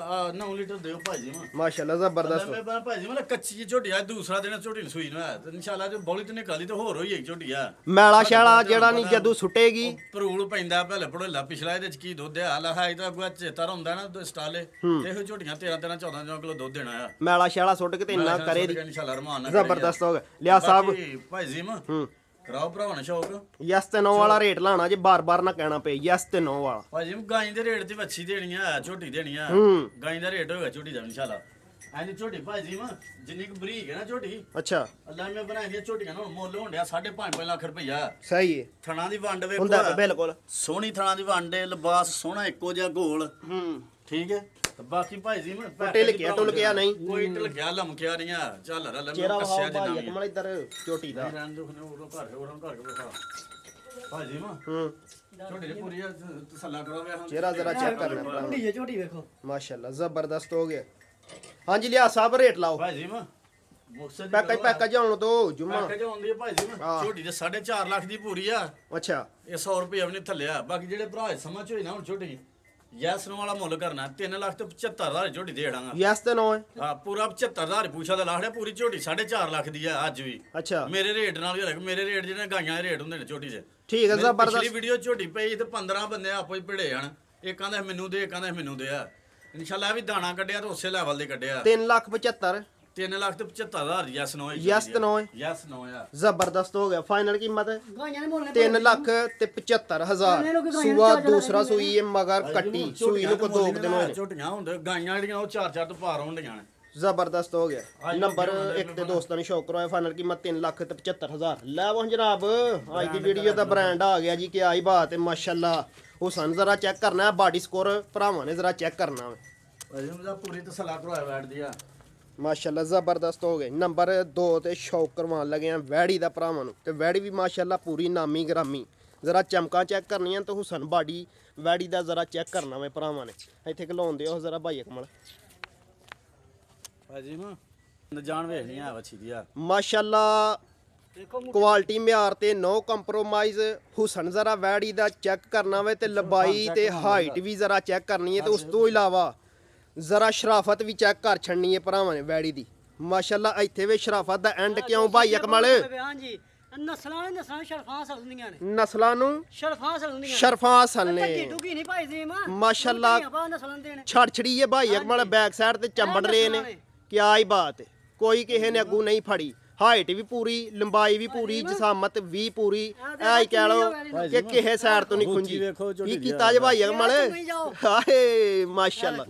9 ਲੀਟਰ ਦਿਓ ਭਾਜੀ ਮੈਂ ਮਾਸ਼ਾਅੱਲਾ ਜ਼ਬਰਦਸਤ ਮੈਂ ਭਾਜੀ ਮੈਂ ਕੱਚੀ ਜਿਹੀ ਝੋਟੀ ਆ ਦੂਸਰਾ ਦਿਨ ਝੋਟੀ ਨੂੰ ਸੂਈ ਨੂੰ ਆ ਤੇ ਇਨਸ਼ਾਅੱਲਾ ਜੇ ਬੌਲੀ ਤੇ ਨਿਕਾਲੀ ਤੇ ਹੋਰ ਹੋਈ ਇੱਕ ਝੋਟੀ ਆ ਮੈਲਾ ਸ਼ੈਲਾ ਜਿਹੜਾ ਨਹੀਂ ਜਦੋਂ ਸੁੱਟੇਗੀ ਪਰੂਲ ਪੈਂਦਾ ਪਹਿਲੇ ਪੜੋਲਾ ਪਿਛਲਾ ਇਹਦੇ ਚ ਕੀ ਦੁੱਧ ਆ ਲਹਾਈ ਤਾਂ ਅਗਵਾ ਚੇਤਾ ਹੁੰਦਾ ਨਾ ਸਟਾਲੇ ਤੇ ਇਹੋ ਝੋਟੀਆਂ 13 14 ਕਿਲੋ ਦੁੱਧ ਦੇਣਾ ਆ ਮੈਲਾ ਸ਼ੈਲਾ ਸੁੱਟ ਕੇ ਤੇ ਇੰਨਾ ਕਰੇ ਦੀ ਇਨਸ਼ਾਅੱਲਾ ਰਮਾਨ ਨਾਲ ਜ਼ਬਰਦਸਤ ਹੋ ਗਿਆ ਲਿਆ ਸਾਹਿਬ ਭਾਜੀ ਮੈਂ ਕਰਾਓ ਭਰਾਵਾਂ ਨੇ ਸ਼ੌਕ ਯਸ ਤੇ 9 ਵਾਲਾ ਰੇਟ ਲਾਣਾ ਜੇ ਬਾਰ-ਬਾਰ ਨਾ ਕਹਿਣਾ ਪਏ ਯਸ ਤੇ 9 ਵਾਲਾ ਭਾਜੀ ਗਾਂ ਦੇ ਰੇਟ ਤੇ ਵੱਛੀ ਦੇਣੀ ਆ ਝੋਟੀ ਦੇਣੀ ਆ ਗਾਂ ਦਾ ਰੇਟ ਹੋਏਗਾ ਝੋਟੀ ਦਾ ਇਨਸ਼ਾਅੱਲਾ ਐਨੀ ਝੋਟੀ ਭਾਜੀ ਮੈਂ ਜਿੰਨੀ ਕੁ ਬਰੀਕ ਹੈ ਨਾ ਝੋਟੀ ਅੱਛਾ ਅੱਲਾ ਨੇ ਬਣਾਈ ਦੀਆਂ ਝੋਟੀਆਂ ਨੂੰ ਮੁੱਲ ਹੋਣ ਡਿਆ 5.5 ਲੱਖ ਰੁਪਈਆ ਸਹੀ ਹੈ ਥਣਾ ਦੀ ਵੰਡ ਵੇਖੋ ਹੁੰਦਾ ਬਿਲਕੁਲ ਸੋਹਣੀ ਥਣਾ ਦੀ ਵੰਡ ਏ ਲਿਬਾਸ ਸੋਹਣਾ ਇੱਕੋ ਜਿਹਾ ਗੋਲ ਠੀਕ ਹੈ ਤੇ ਬਾਕੀ ਭਾਈ ਜੀ ਮੈਂ ਟੁੱਟੇ ਲਿਖਿਆ ਟੁਲਕਿਆ ਨਹੀਂ ਕੋਈ ਢਲਕਿਆ ਲਮਕਿਆ ਨਹੀਂ ਆ ਚੱਲ ਰ ਚਿਹਰਾ ਕੱਸਿਆ ਵਹਾਓ ਜਿੰਨਾ ਭਾਈ ਵੀ ਅਕਮਲ ਇੱਧਰ ਝੋਟੀ ਦਾ ਰਹਿਣ ਦੁੱਖ ਨੇ ਉਦੋਂ ਘਰ ਕੇ ਬੈਠਾ ਭਾਈ ਜੀ ਮੈਂ ਹੂੰ ਛੋਟੀ ਜਿਹੀ ਪੂਰੀ ਤਸੱਲਾ ਕਰੋ ਵੇ ਹੁਣ ਚਿਹਰਾ ਜ਼ਰਾ ਚੈੱਕ ਕਰਨਾ ਭਰਾ ਝੋਟੀ ਝੋਟੀ ਵੇਖੋ ਮਾਸ਼ਾਅੱਲਾ ਜ਼ਬਰਦਸਤ ਹੋ ਗਿਆ ਹਾਂਜੀ ਲਿਆ ਸਾਹਿਬ ਰੇਟ ਲਾਓ ਭਾਈ ਜੀ ਮੈਂ ਮੁਕਸਦ ਪੈਕੇਜ ਆਉਣ ਤੋਂ ਜੁਮਾ ਪੈਕੇਜ ਆਉਂਦੀ ਹੈ ਭਾਈ ਜੀ ਮੈਂ ਛੋਟੀ ਦੇ 4.5 ਲੱਖ ਦੀ ਪੂਰੀ ਆ ਅੱਛਾ ਇਹ 100 ਰੁਪਏ ਵੀ ਨਹੀਂ ਥੱਲਿਆ ਬਾਕੀ ਜਿਹੜੇ ਭਰਾ ਸਮਝ ਹੋਈ ਨਾ ਹੁਣ ਛੋਟੀ ਯੈਸ ਨੂੰ ਵਾਲਾ ਮੁੱਲ ਕਰਨਾ 3 ਲੱਖ ਤੇ 75000 ਝੋਟੀ ਦੇ ਦਾਂਗਾ ਯੈਸ ਤੇ ਨੋ ਹੈ ਹਾਂ ਪੂਰਾ 75000 ਪੂਛਾ ਦਾ ਲਾੜਿਆ ਪੂਰੀ ਝੋਟੀ 4.5 ਲੱਖ ਦੀ ਆ ਅੱਜ ਵੀ ਅੱਛਾ ਮੇਰੇ ਰੇਟ ਨਾਲ ਹੀ ਹੋਇਆ ਮੇਰੇ ਰੇਟ ਜਿਹੜੇ ਗਾਈਆਂ ਦੇ ਰੇਟ ਹੁੰਦੇ ਨੇ ਝੋਟੀ ਦੇ ਠੀਕ ਹੈ ਪਿਛਲੀ ਜ਼ਬਰਦਸਤ ਵੀਡੀਓ ਝੋਟੀ ਪਈ ਤੇ 15 ਬੰਦੇ ਆਪੋ ਹੀ ਭਿੜੇ ਜਾਣ ਇੱਕ ਕਹਿੰਦਾ ਮੈਨੂੰ ਦੇ ਇੱਕ ਕਹਿੰਦਾ ਮੈਨੂੰ ਦੇ ਆ ਇਨਸ਼ਾਅੱਲਾ ਇਹ ਵੀ ਦਾਣਾ ਕੱਢਿਆ ਤੇ ਉਸੇ ਲੈਵਲ ਦੇ ਕੱਢਿਆ 3,75,000 3 ਲੱਖ ਤੇ 75000 ਯੈਸ ਨੋ ਯੈਸ ਤੇ ਨੋ ਹੈ ਯੈਸ ਨੋ ਆ ਜ਼ਬਰਦਸਤ ਹੋ ਗਿਆ ਫਾਈਨਲ ਕੀਮਤ ਗਾਈਆਂ ਨੇ ਮੁੱਲ 3,75,000 ਸੂਆ ਦੂਸਰਾ ਸੂਈ ਇਹ ਮਗਰ ਕੱਟੀ ਸੂਈ ਨੂੰ ਕੋ 2 ਦਿਨ ਹੋਏ ਨੇ। ਝੋਟੀਆਂ ਹੁੰਦੇ ਗਾਈਆਂ ਜਿਹੜੀਆਂ ਉਹ 4-4 ਤੋਂ ਪਾਰ ਹੁੰਦੀਆਂ ਨੇ ਜ਼ਬਰਦਸਤ ਹੋ ਗਿਆ ਨੰਬਰ 1 ਤੇ ਦੋਸਤਾਂ ਨੂੰ ਸ਼ੌਕ ਕਰਵਾਇਆ ਫਾਈਨਲ ਕੀਮਤ 3,75,000 ਲੈ ਵੋ ਜਨਾਬ ਅੱਜ ਦੀ ਵੀਡੀਓ ਦਾ ਬ੍ਰਾਂਡ ਆ ਗਿਆ ਜੀ ਕੀ ਆਈ ਬਾਤ ਹੈ ਮਾਸ਼ਾਅੱਲਾ ਹੁਸਨ ਜ਼ਰਾ ਚੈੱਕ ਕਰਨਾ ਹੈ ਬਾਡੀ ਸਕੋਰ ਭਰਾਵਾਂ ਨੇ ਜ਼ਰਾ ਚੈੱਕ ਕਰਨਾ ਹੈ ਅਜੇ ਦਾ ਪੂਰੀ ਤਸੱਲਾ ਕਰਵਾਇਆ ਬੈਠਦੀ ਆ ਮਾਸ਼ਾਅੱਲਾ ਜ਼ਬਰਦਸਤ ਹੋ ਗਏ ਨੰਬਰ 2 ਤੇ ਸ਼ੌਕ ਕਰਵਾਉਣ ਲੱਗੇ ਆ ਵੈੜੀ ਦਾ ਭਰਾਵਾਂ ਨੂੰ ਤੇ ਵੈੜੀ ਵੀ ਮਾਸ਼ਾਅੱਲਾ ਪੂਰੀ ਨਾਮੀ ਗ੍ਰਾਮੀ ਜ਼ਰਾ ਚਮਕਾਂ ਚੈੱਕ ਕਰਨੀਆਂ ਤੇ ਹੁਸਨ ਬਾਡੀ ਵੈੜੀ ਦਾ ਜ਼ਰਾ ਚੈੱਕ ਕਰਨਾ ਵੇ ਭਰਾਵਾਂ ਨੇ ਇੱਥੇ ਘਲਾਉਂਦੇ ਹੋ ਜ਼ਰਾ ਭਾਈ ਅਕਮਲ ਭਾਜੀ ਮੈਂ ਜਾਣ ਵੇਖਣੀ ਆ ਵੱਛੀ ਦੀ ਆ ਮਾਸ਼ਾਅੱਲਾ ਕੁਆਲਿਟੀ ਮਿਆਰ ਤੇ ਨੋ ਕੰਪਰੋਮਾਈਜ਼ ਹੁਸਨ ਜ਼ਰਾ ਵੈੜੀ ਦਾ ਚੈੱਕ ਕਰਨਾ ਵੇ ਤੇ ਲੰਬਾਈ ਤੇ ਹਾਈਟ ਵੀ ਜ਼ਰਾ ਚੈੱਕ ਕਰਨੀ ਹੈ ਤੇ ਉਸ ਤੋਂ ਇਲਾਵਾ ਜ਼ਰਾ ਸ਼ਰਾਫਤ ਵੀ ਚੈੱਕ ਕਰ ਛੱਡਣੀ ਹੈ ਭਰਾਵਾਂ ਨੇ ਵੈੜੀ ਦੀ ਮਾਸ਼ਾਅੱਲਾ ਇੱਥੇ ਵੀ ਸ਼ਰਾਫਤ ਦਾ ਐਂਡ ਕਿਉਂ ਭਾਈ ਅਕਮਲ ਹਾਂਜੀ ਨਸਲਾਂ ਸ਼ਰਫਾਂ ਹੁੰਦੀਆਂ ਨੇ ਨਸਲਾਂ ਨੂੰ ਸ਼ਰਫਾਂ ਹੁੰਦੀਆਂ ਸ਼ਰਫਾਂ ਅਸਲ ਨੇ ਟੁਕੀ ਨਹੀਂ ਭਾਈ ਜੀ ਮਾਂ ਮਾਸ਼ਾਅੱਲਾ ਨਸਲਾਂ ਦੇ ਨੇ ਛੜ ਛੜੀ ਹੈ ਭਾਈ ਅਕਮਲ ਬੈਕ ਸਾਈਡ ਤੇ ਚੰਬੜ ਰਹੇ ਨੇ ਕਿਆ ਹੀ ਬਾਤ ਹੈ ਕੋਈ ਕਿਸੇ ਨੇ ਅੱਗੂ ਨਹੀਂ ਫੜੀ ਹਾਈਟ ਵੀ ਪੂਰੀ ਲੰਬਾਈ ਵੀ ਪੂਰੀ ਜਸਾਮਤ ਵੀ ਪੂਰੀ ਐ ਹੀ ਕਹਿ ਲੋ ਕਿ ਕਿਸੇ ਸਾਈਡ ਤੋਂ ਨਹੀਂ ਖੁੰਜੀ ਕੀ ਕੀਤਾ ਜੇ ਭਾਈ ਅਕਮਲ ਹਾਏ ਮਾਸ਼ਾਅੱਲਾ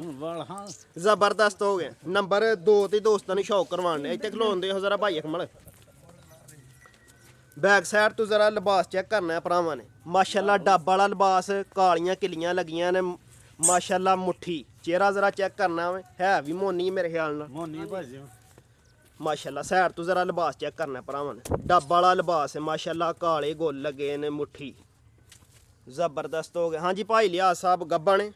ਜ਼ਬਰਦਸਤ ਹੋ ਗਿਆ ਨੰਬਰ 2 ਤੇ ਦੋਸਤਾਂ ਨੂੰ ਸ਼ੌਕ ਕਰਵਾਉਣ ਇੱਥੇ ਖਲੋਉਂਦੇ ਹੋ ਜ਼ਰਾ ਭਾਈ ਅਕਮਲ ਬੈਕ ਸਾਈਡ ਤੋਂ ਜ਼ਰਾ ਲਿਬਾਸ ਚੈੱਕ ਕਰਨਾ ਹੈ ਭਰਾਵਾਂ ਨੇ ਮਾਸ਼ਾਅੱਲਾ ਡੱਬ ਵਾਲਾ ਲਿਬਾਸ ਕਾਲੀਆਂ ਕਿੱਲੀਆਂ ਲੱਗੀਆਂ ਨੇ ਮਾਸ਼ਾਅੱਲਾ ਮੁੱਠੀ ਚਿਹਰਾ ਜ਼ਰਾ ਚੈੱਕ ਕਰਨਾ ਹੈ ਵੀ ਮੋਨੀ ਮੇਰੇ ਖਿਆਲ ਨਾਲ ਮੋਨੀ ਭਾਜੀ ਮਾਸ਼ਾਅੱਲਾ ਸਾਈਡ ਤੋਂ ਜ਼ਰਾ ਲਿਬਾਸ ਚੈੱਕ ਕਰਨਾ ਭਰਾਵਾਂ ਨੇ ਡੱਬ ਵਾਲਾ ਲਿਬਾਸ ਹੈ ਮਾਸ਼ਾਅੱਲਾ ਕਾਲੇ ਗੁੱਲ ਲੱਗੇ ਨੇ ਮੁੱਠੀ ਜ਼ਬਰਦਸਤ ਹੋ ਗਿਆ ਹਾਂਜੀ ਭਾਈ ਲਿਆ ਸਾਹਿਬ ਗੱਬਾਂ ਨੇ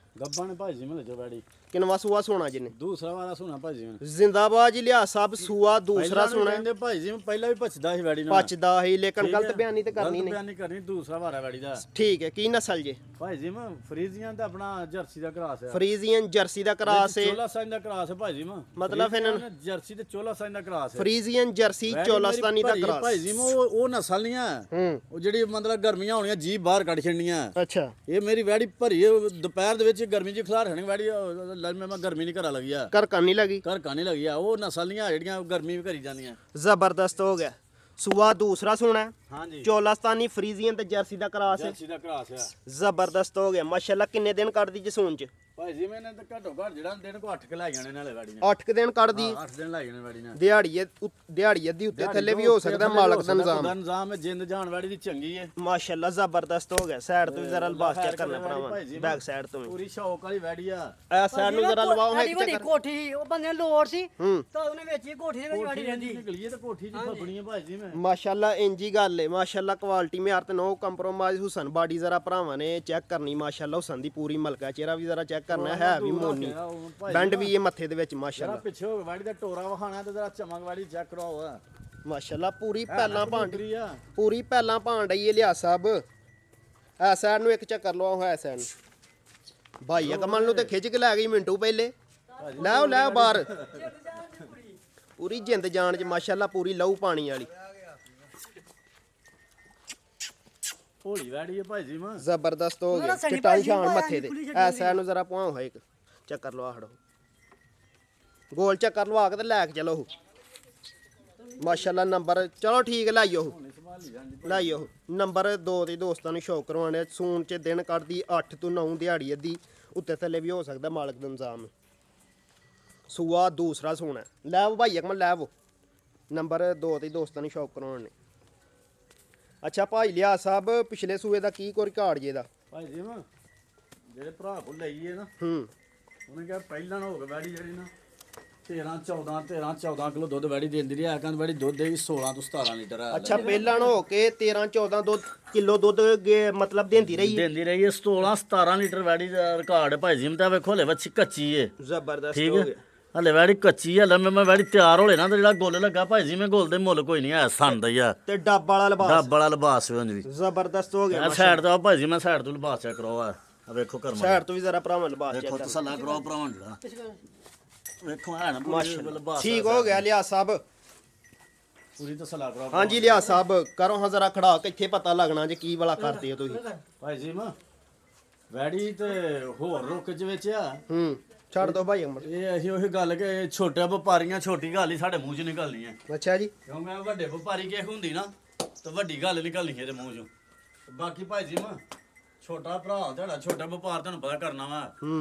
ਭਾਜੀ ਮਿਲ ਜੋ ਬੈੜੀ ਕਿਨਵਾ ਸੂਆ ਸੋਣਾ ਜਿੰਨੇ ਦੂਸਰਾ ਵਾਲਾ ਸੁਣਾ ਭਾਜੀ ਜ਼ਿੰਦਾਬਾਦ ਜੀ ਲਿਆ ਸਾਹਿਬ ਸੂਆ ਦੂਸਰਾ ਸੋਣਾ ਕਹਿੰਦੇ ਭਾਈ ਜੀ ਪਹਿਲਾਂ ਵੀ ਭੱਜਦਾ ਸੀ ਬੈੜੀ ਨਾਲ ਪਚਦਾ ਹੀ ਲੇਕਿਨ ਗਲਤ ਬਿਆਨੀ ਤੇ ਕਰਨੀ ਨਹੀਂ ਬਿਆਨੀ ਕਰਨੀ ਦੂਸਰਾ ਵਾਰਾ ਬੈੜੀ ਦਾ ਠੀਕ ਹੈ ਕੀ ਨਸਲ ਜੇ ਭਾਈ ਜੀ ਮੈਂ ਫਰੀਜ਼ੀਆਂ ਦਾ ਆਪਣਾ ਜਰਸੀ ਦਾ ਕਰਾਸ ਹੈ ਫਰੀਜ਼ੀਅਨ ਜਰਸੀ ਦਾ ਕਰਾਸ ਹੈ ਚੋਲਾ ਸਾਈਨ ਦਾ ਕਰਾਸ ਹੈ ਭਾਜੀ ਮੈਂ ਮਤਲਬ ਇਹਨਾਂ ਨੂੰ ਜਰਸੀ ਤੇ ਚੋਲਾ ਸਾਈਨ ਦਾ ਕਰਾਸ ਹੈ ਫਰੀਜ਼ੀਅਨ ਜਰਸੀ ਚੋਲਾਸਤਾਨੀ ਦਾ ਕਰਾਸ ਭਾਈ ਜੀ ਮੈਂ ਉਹ ਨਸਲ ਨਹੀਂ ਆ ਹੂੰ ਉਹ ਜਿਹੜੀ ਮਤਲਬ ਗਰਮੀਆਂ ਹੋਣੀਆਂ ਜੀ ਬਾਹਰ ਕੱਢ ਛੱਡਣੀਆਂ ਅੱਛਾ ਇਹ ਮੇਰੀ ਵੈੜੀ ਭਰੀ ਦੁਪਹਿਰ ਦੇ ਵਿੱਚ ਗਰਮੀ ਚ ਖਲਾਰ ਹਣੀ ਵੈੜੀ ਮੈਂ ਗਰਮੀ ਨਹੀਂ ਘਰਾ ਲੱਗਿਆ ਕਰ ਕੰਨੀ ਲੱਗੀ ਘਰ ਕਾਣੀ ਲੱਗਿਆ ਉਹ ਨਸਲ ਨਹੀਂ ਆ ਜਿਹੜੀਆਂ ਗਰਮੀ ਵੀ ਕਰੀ ਜਾਂਦੀਆਂ ਜ਼ਬਰਦਸਤ ਹੋ ਗਿਆ ਸੂਆ ਦੂਸਰਾ ਸੋਣਾ ਹਾਂਜੀ ਚੋਲਾਸਤਾਨੀ ਫਰੀਜ਼ੀਅਨ ਤੇ ਜਰਸੀ ਦਾ ਕਰਾਸ ਹੈ ਜਰਸੀ ਦਾ ਕਰਾਸ ਆ ਜ਼ਬਰਦਸਤ ਹੋ ਗਿਆ ਮਾਸ਼ਾਅੱਲਾ ਕਿੰਨੇ ਦਿਨ ਕੱਢਦੀ ਜਸੂਨ ਚ ਭਾਈ ਜੀ ਮੈਨੇ ਤਾਂ ਘੱਟੋ ਘੱਟ ਜਿਹੜਾ ਦਿਨ ਕੋ 8 ਕ ਲੈ ਜਾਣੇ ਨਾਲੇ ਵੈੜੀ ਨੇ 8 ਦਿਨ ਕੱਢਦੀ 8 ਦਿਨ ਲੈ ਜਾਣੇ ਵੈੜੀ ਨੇ ਦਿਹਾੜੀ ਅੱਧੀ ਉੱਤੇ ਥੱਲੇ ਵੀ ਹੋ ਸਕਦਾ ਮਾਲਕ ਦਾ ਨਿਜ਼ਾਮ ਨਿਜ਼ਾਮ ਹੈ ਜਿੰਦ ਜਾਨ ਵੈੜੀ ਦੀ ਚੰਗੀ ਹੈ ਮਾਸ਼ਾਅੱਲਾ ਜ਼ਬਰਦਸਤ ਹੋ ਗਿਆ ਸਾਈਡ ਤੋਂ ਵੀ ਜ਼ਰਾ ਲਿਬਾਸ ਚੈੱਕ ਕਰਨਾ ਭਰਾਵਾਂ ਬੈਕ ਸਾਈਡ ਤੋਂ ਵੀ ਪੂਰੀ ਸ਼ੌਕ ਵਾਲੀ ਵੈੜੀ ਆ ਐ ਸਾਈਡ ਨੂੰ ਜ਼ਰਾ ਲਵਾਓ ਹੈ ਵੱਡੀ ਕੋਠੀ ਉਹ ਬੰਦੇ ਨੂੰ ਲੋੜ ਸੀ ਹੂੰ ਤਾਂ ਉਹਨੇ ਵਿੱਚ ਹੀ ਕੋਠੀ ਦੇ ਵਿੱਚ ਵੜੀ ਰਹਿੰਦੀ ਨਿਕਲੀਏ ਤੇ ਕੋਠੀ ਚ ਫੱਬਣੀ ਹੈ ਭਾਈ ਜੀ ਮੈਂ ਮਾਸ਼ਾਅੱਲਾ ਇੰਜੀ ਗੱਲ ਏ ਮਾਸ਼ਾਅੱਲਾ ਕੁਆਲਿਟੀ ਮਿਆਰ ਤੇ ਨੋ ਕੰਪਰੋਮਾਈਜ਼ ਹੁਸਨ ਬਾਡੀ ਜ਼ਰਾ ਭਰਾਵਾਂ ਨੇ ਚੈੱਕ ਕਰਨੀ ਮਾਸ਼ਾਅੱਲਾ ਹੁਸਨ ਦੀ ਪੂਰੀ ਮਲਕਾ ਚਿਹਰਾ ਵੀ ਜ਼ਰਾ ਚੈੱਕ ਕਰਨਾ ਹੈ ਵੀ ਮੋਨੀ ਬੈਂਡ ਵੀ ਇਹ ਮੱਥੇ ਦੇ ਵਿੱਚ ਜਰਾ ਮਾਸ਼ਾਅੱਲਾ ਪਿੱਛੇ ਹੋ ਵੈੜੀ ਦਾ ਟੋਰਾ ਵਹਾਣਾ ਤੇ ਜਰਾ ਚਮਕ ਵੈੜੀ ਚੈੱਕ ਕਰਾਓ ਮਾਸ਼ਾਅੱਲਾ ਪੂਰੀ ਪਹਿਲਾਂ ਭਾਂਡ ਆ ਪੂਰੀ ਪਹਿਲਾਂ ਭਾਂਡ ਆਈ ਇਹ ਲਿਆ ਸਾਹਿਬ ਐ ਸਾਈਡ ਨੂੰ ਇੱਕ ਚੱਕਰ ਲਵਾਓ ਹੈ ਸਾਈਡ ਨੂੰ ਭਾਈ ਅਕਮਲ ਨੂੰ ਤੇ ਖਿੱਚ ਕੇ ਲੈ ਗਈ ਮਿੰਟੂ ਪਹਿਲੇ ਲੈ ਆਓ ਬਾਹਰ ਪੂਰੀ ਜਿੰਦ ਜਾਨ ਚ ਮਾਸ਼ਾਅੱਲਾ ਪੂਰੀ ਲਹੂ ਪਾਣੀ ਵਾਲੀ ਹੋਲੀ ਵੈੜੀ ਹੈ ਭਾਈ ਜੀ ਮੈਂ ਜ਼ਬਰਦਸਤ ਹੋ ਗਿਆ ਚਿੱਟਾ ਨਿਸ਼ਾਨ ਮੱਥੇ ਤੇ ਐ ਸਾਈਡ ਨੂੰ ਜ਼ਰਾ ਪੁਆਓ ਹੈ ਇੱਕ ਚੱਕਰ ਲਵਾ ਖੜੋ ਗੋਲ ਚੱਕਰ ਲਵਾ ਕੇ ਤੇ ਲੈ ਕੇ ਚਲੋ ਮਾਸ਼ਾਅੱਲਾ ਨੰਬਰ ਚਲੋ ਠੀਕ ਲਾਈਓ ਨੰਬਰ 2 ਦੇ ਦੋਸਤਾਂ ਨੂੰ ਸ਼ੌਕ ਕਰਵਾਉਣੇ ਸੂਨ ਚ ਦਿਨ ਕੱਢਦੀ 8 ਤੋਂ 9 ਦਿਹਾੜੀ ਅੱਧੀ ਉੱਤੇ ਥੱਲੇ ਵੀ ਹੋ ਸਕਦਾ ਮਾਲਕ ਦਾ ਨਿਜ਼ਾਮ ਸੂਆ ਦੂਸਰਾ ਸੋਣਾ ਲੈ ਭਾਈ ਅਕਮਲ ਲੈ ਨੰਬਰ 2 ਦੇ ਦੋਸਤਾਂ ਨੂੰ ਸ਼ੌਕ ਕਰਵਾਉਣੇ ਅੱਛਾ ਭਾਈ ਲਿਆ ਸਾਹਿਬ ਪਿਛਲੇ ਸੂਏ ਦਾ ਕੀ ਕੋਈ ਰਿਕਾਰਡ ਜੇ ਦਾ ਭਾਈ ਜੀ ਮੈਂ ਜਿਹੜੇ ਭਰਾ ਕੋਲ ਲਈਏ ਨਾ ਹੂੰ ਉਹਨੇ ਕਿਹਾ ਪਹਿਲਾਂ ਹੋ ਗਿਆ ਵੈੜੀ ਜਿਹੜੀ ਨਾ 13 14 ਕਿਲੋ ਦੁੱਧ ਵੈੜੀ ਦਿੰਦੀ ਰਹੀ ਆ ਕਹਿੰਦਾ ਵੈੜੀ ਦੁੱਧ ਦੇਗੀ 16 ਤੋਂ 17 ਲੀਟਰ ਆ ਅੱਛਾ ਪਹਿਲਾਂ ਹੋ ਕੇ 13 14 ਦੋ ਕਿਲੋ ਦੁੱਧ ਮਤਲਬ ਦਿੰਦੀ ਰਹੀ ਹੈ। ਦਿੰਦੀ ਰਹੀ ਹੈ 16 17 ਲੀਟਰ ਵੈੜੀ ਦਾ ਰਿਕਾਰਡ ਹੈ ਭਾਈ ਜੀ ਮੈਂ ਤਾਂ ਵੇਖੋ ਹਲੇ ਬੱਚੀ ਕੱਚੀ ਏ ਜ਼ਬਰਦਸਤ ਠੀਕ ਹੋ ਹੈ ਗਿਆ। ਹਲੇ ਵੈੜੀ ਕੱਚੀ ਹੈ ਹਲੇ ਮੈਂ ਵੈੜੀ ਤਿਆਰ ਹੋਲੇ ਨਾ ਤੇ ਜਿਹੜਾ ਗੁੱਲ ਲੱਗਾ ਭਾਈ ਜੀ ਮੈਂ ਗੁੱਲ ਦੇ ਮੁੱਲ ਕੋਈ ਨਹੀਂ ਹੈ ਸੰਦ ਹੀ ਆ ਤੇ ਡੱਬ ਵਾਲਾ ਲਿਬਾਸ ਡੱਬ ਵਾਲਾ ਲਿਬਾਸ ਉਂਝ ਵੀ ਜ਼ਬਰਦਸਤ ਹੋ ਗਿਆ। ਮੈਂ ਸਾਈਡ ਤੋਂ ਭਾਈ ਜੀ ਮੈਂ ਸਾਈਡ ਤੋਂ ਲਿਬਾਸ ਚੈੱਕ ਕਰੋ ਆ ਵੇਖੋ ਕਰਮਾ ਸਾਈਡ ਤੋਂ ਵੀ ਜ਼ਰਾ ਭਰਾਵਾਂ ਲਿਬਾਸ ਚੈੱਕ ਵੇਖੋ ਕਰ। ਤਸੱਲਾ ਕਰੋ ਭਰਾਵਾਂ ਜਿਹੜਾ ਵੇਖੋ ਹੈ ਨਾ ਪੂਰੀ ਲਿਬਾਸ ਠੀਕ ਹੋ ਗਿਆ ਲਿਆ ਸਾਹਿਬ। ਪੂਰੀ ਤਸੱਲਾ ਕਰੋ ਹਾਂਜੀ ਲਿਆ ਸਾਹਿਬ ਕਰੋ ਹਾਂ ਜ਼ਰਾ ਖੜਾ ਕੇ ਇੱਥੇ ਪਤਾ ਲੱਗਣਾ ਜੇ ਕੀ ਵਾਲਾ ਕਰਦੇ ਹੋ ਤੁਸੀਂ। ਭਾਈ ਜੀ ਮੈਂ ਵੈੜੀ ਤੇ ਹੋਰ ਰੁੱਕ ਚ ਵਿੱਚ ਆ ਛੱਡ ਦੋ ਭਾਈ ਅਮਰ। ਇਹ ਅਸੀਂ ਉਹੀ ਗੱਲ ਕਿ ਛੋਟੇ ਵਪਾਰੀਆਂ ਛੋਟੀ ਗੱਲ ਹੀ ਸਾਡੇ ਮੂੰਹ 'ਚ ਨਿਕਲਣੀ ਹੈ ਅੱਛਾ ਜੀ ਕਿਉਂ ਮੈਂ ਵੱਡੇ ਵਪਾਰੀ ਕਿਸੇ ਹੁੰਦੀ ਨਾ ਤਾਂ ਵੱਡੀ ਗੱਲ ਨਿਕਲਣੀ ਇਹਦੇ ਮੂੰਹ 'ਚੋਂ ਬਾਕੀ ਭਾਈ ਜੀ ਮੈਂ ਛੋਟਾ ਭਰਾ ਤੁਹਾਡਾ ਛੋਟਾ ਵਪਾਰ ਤੁਹਾਨੂੰ ਪਤਾ ਕਰਨਾ ਵਾ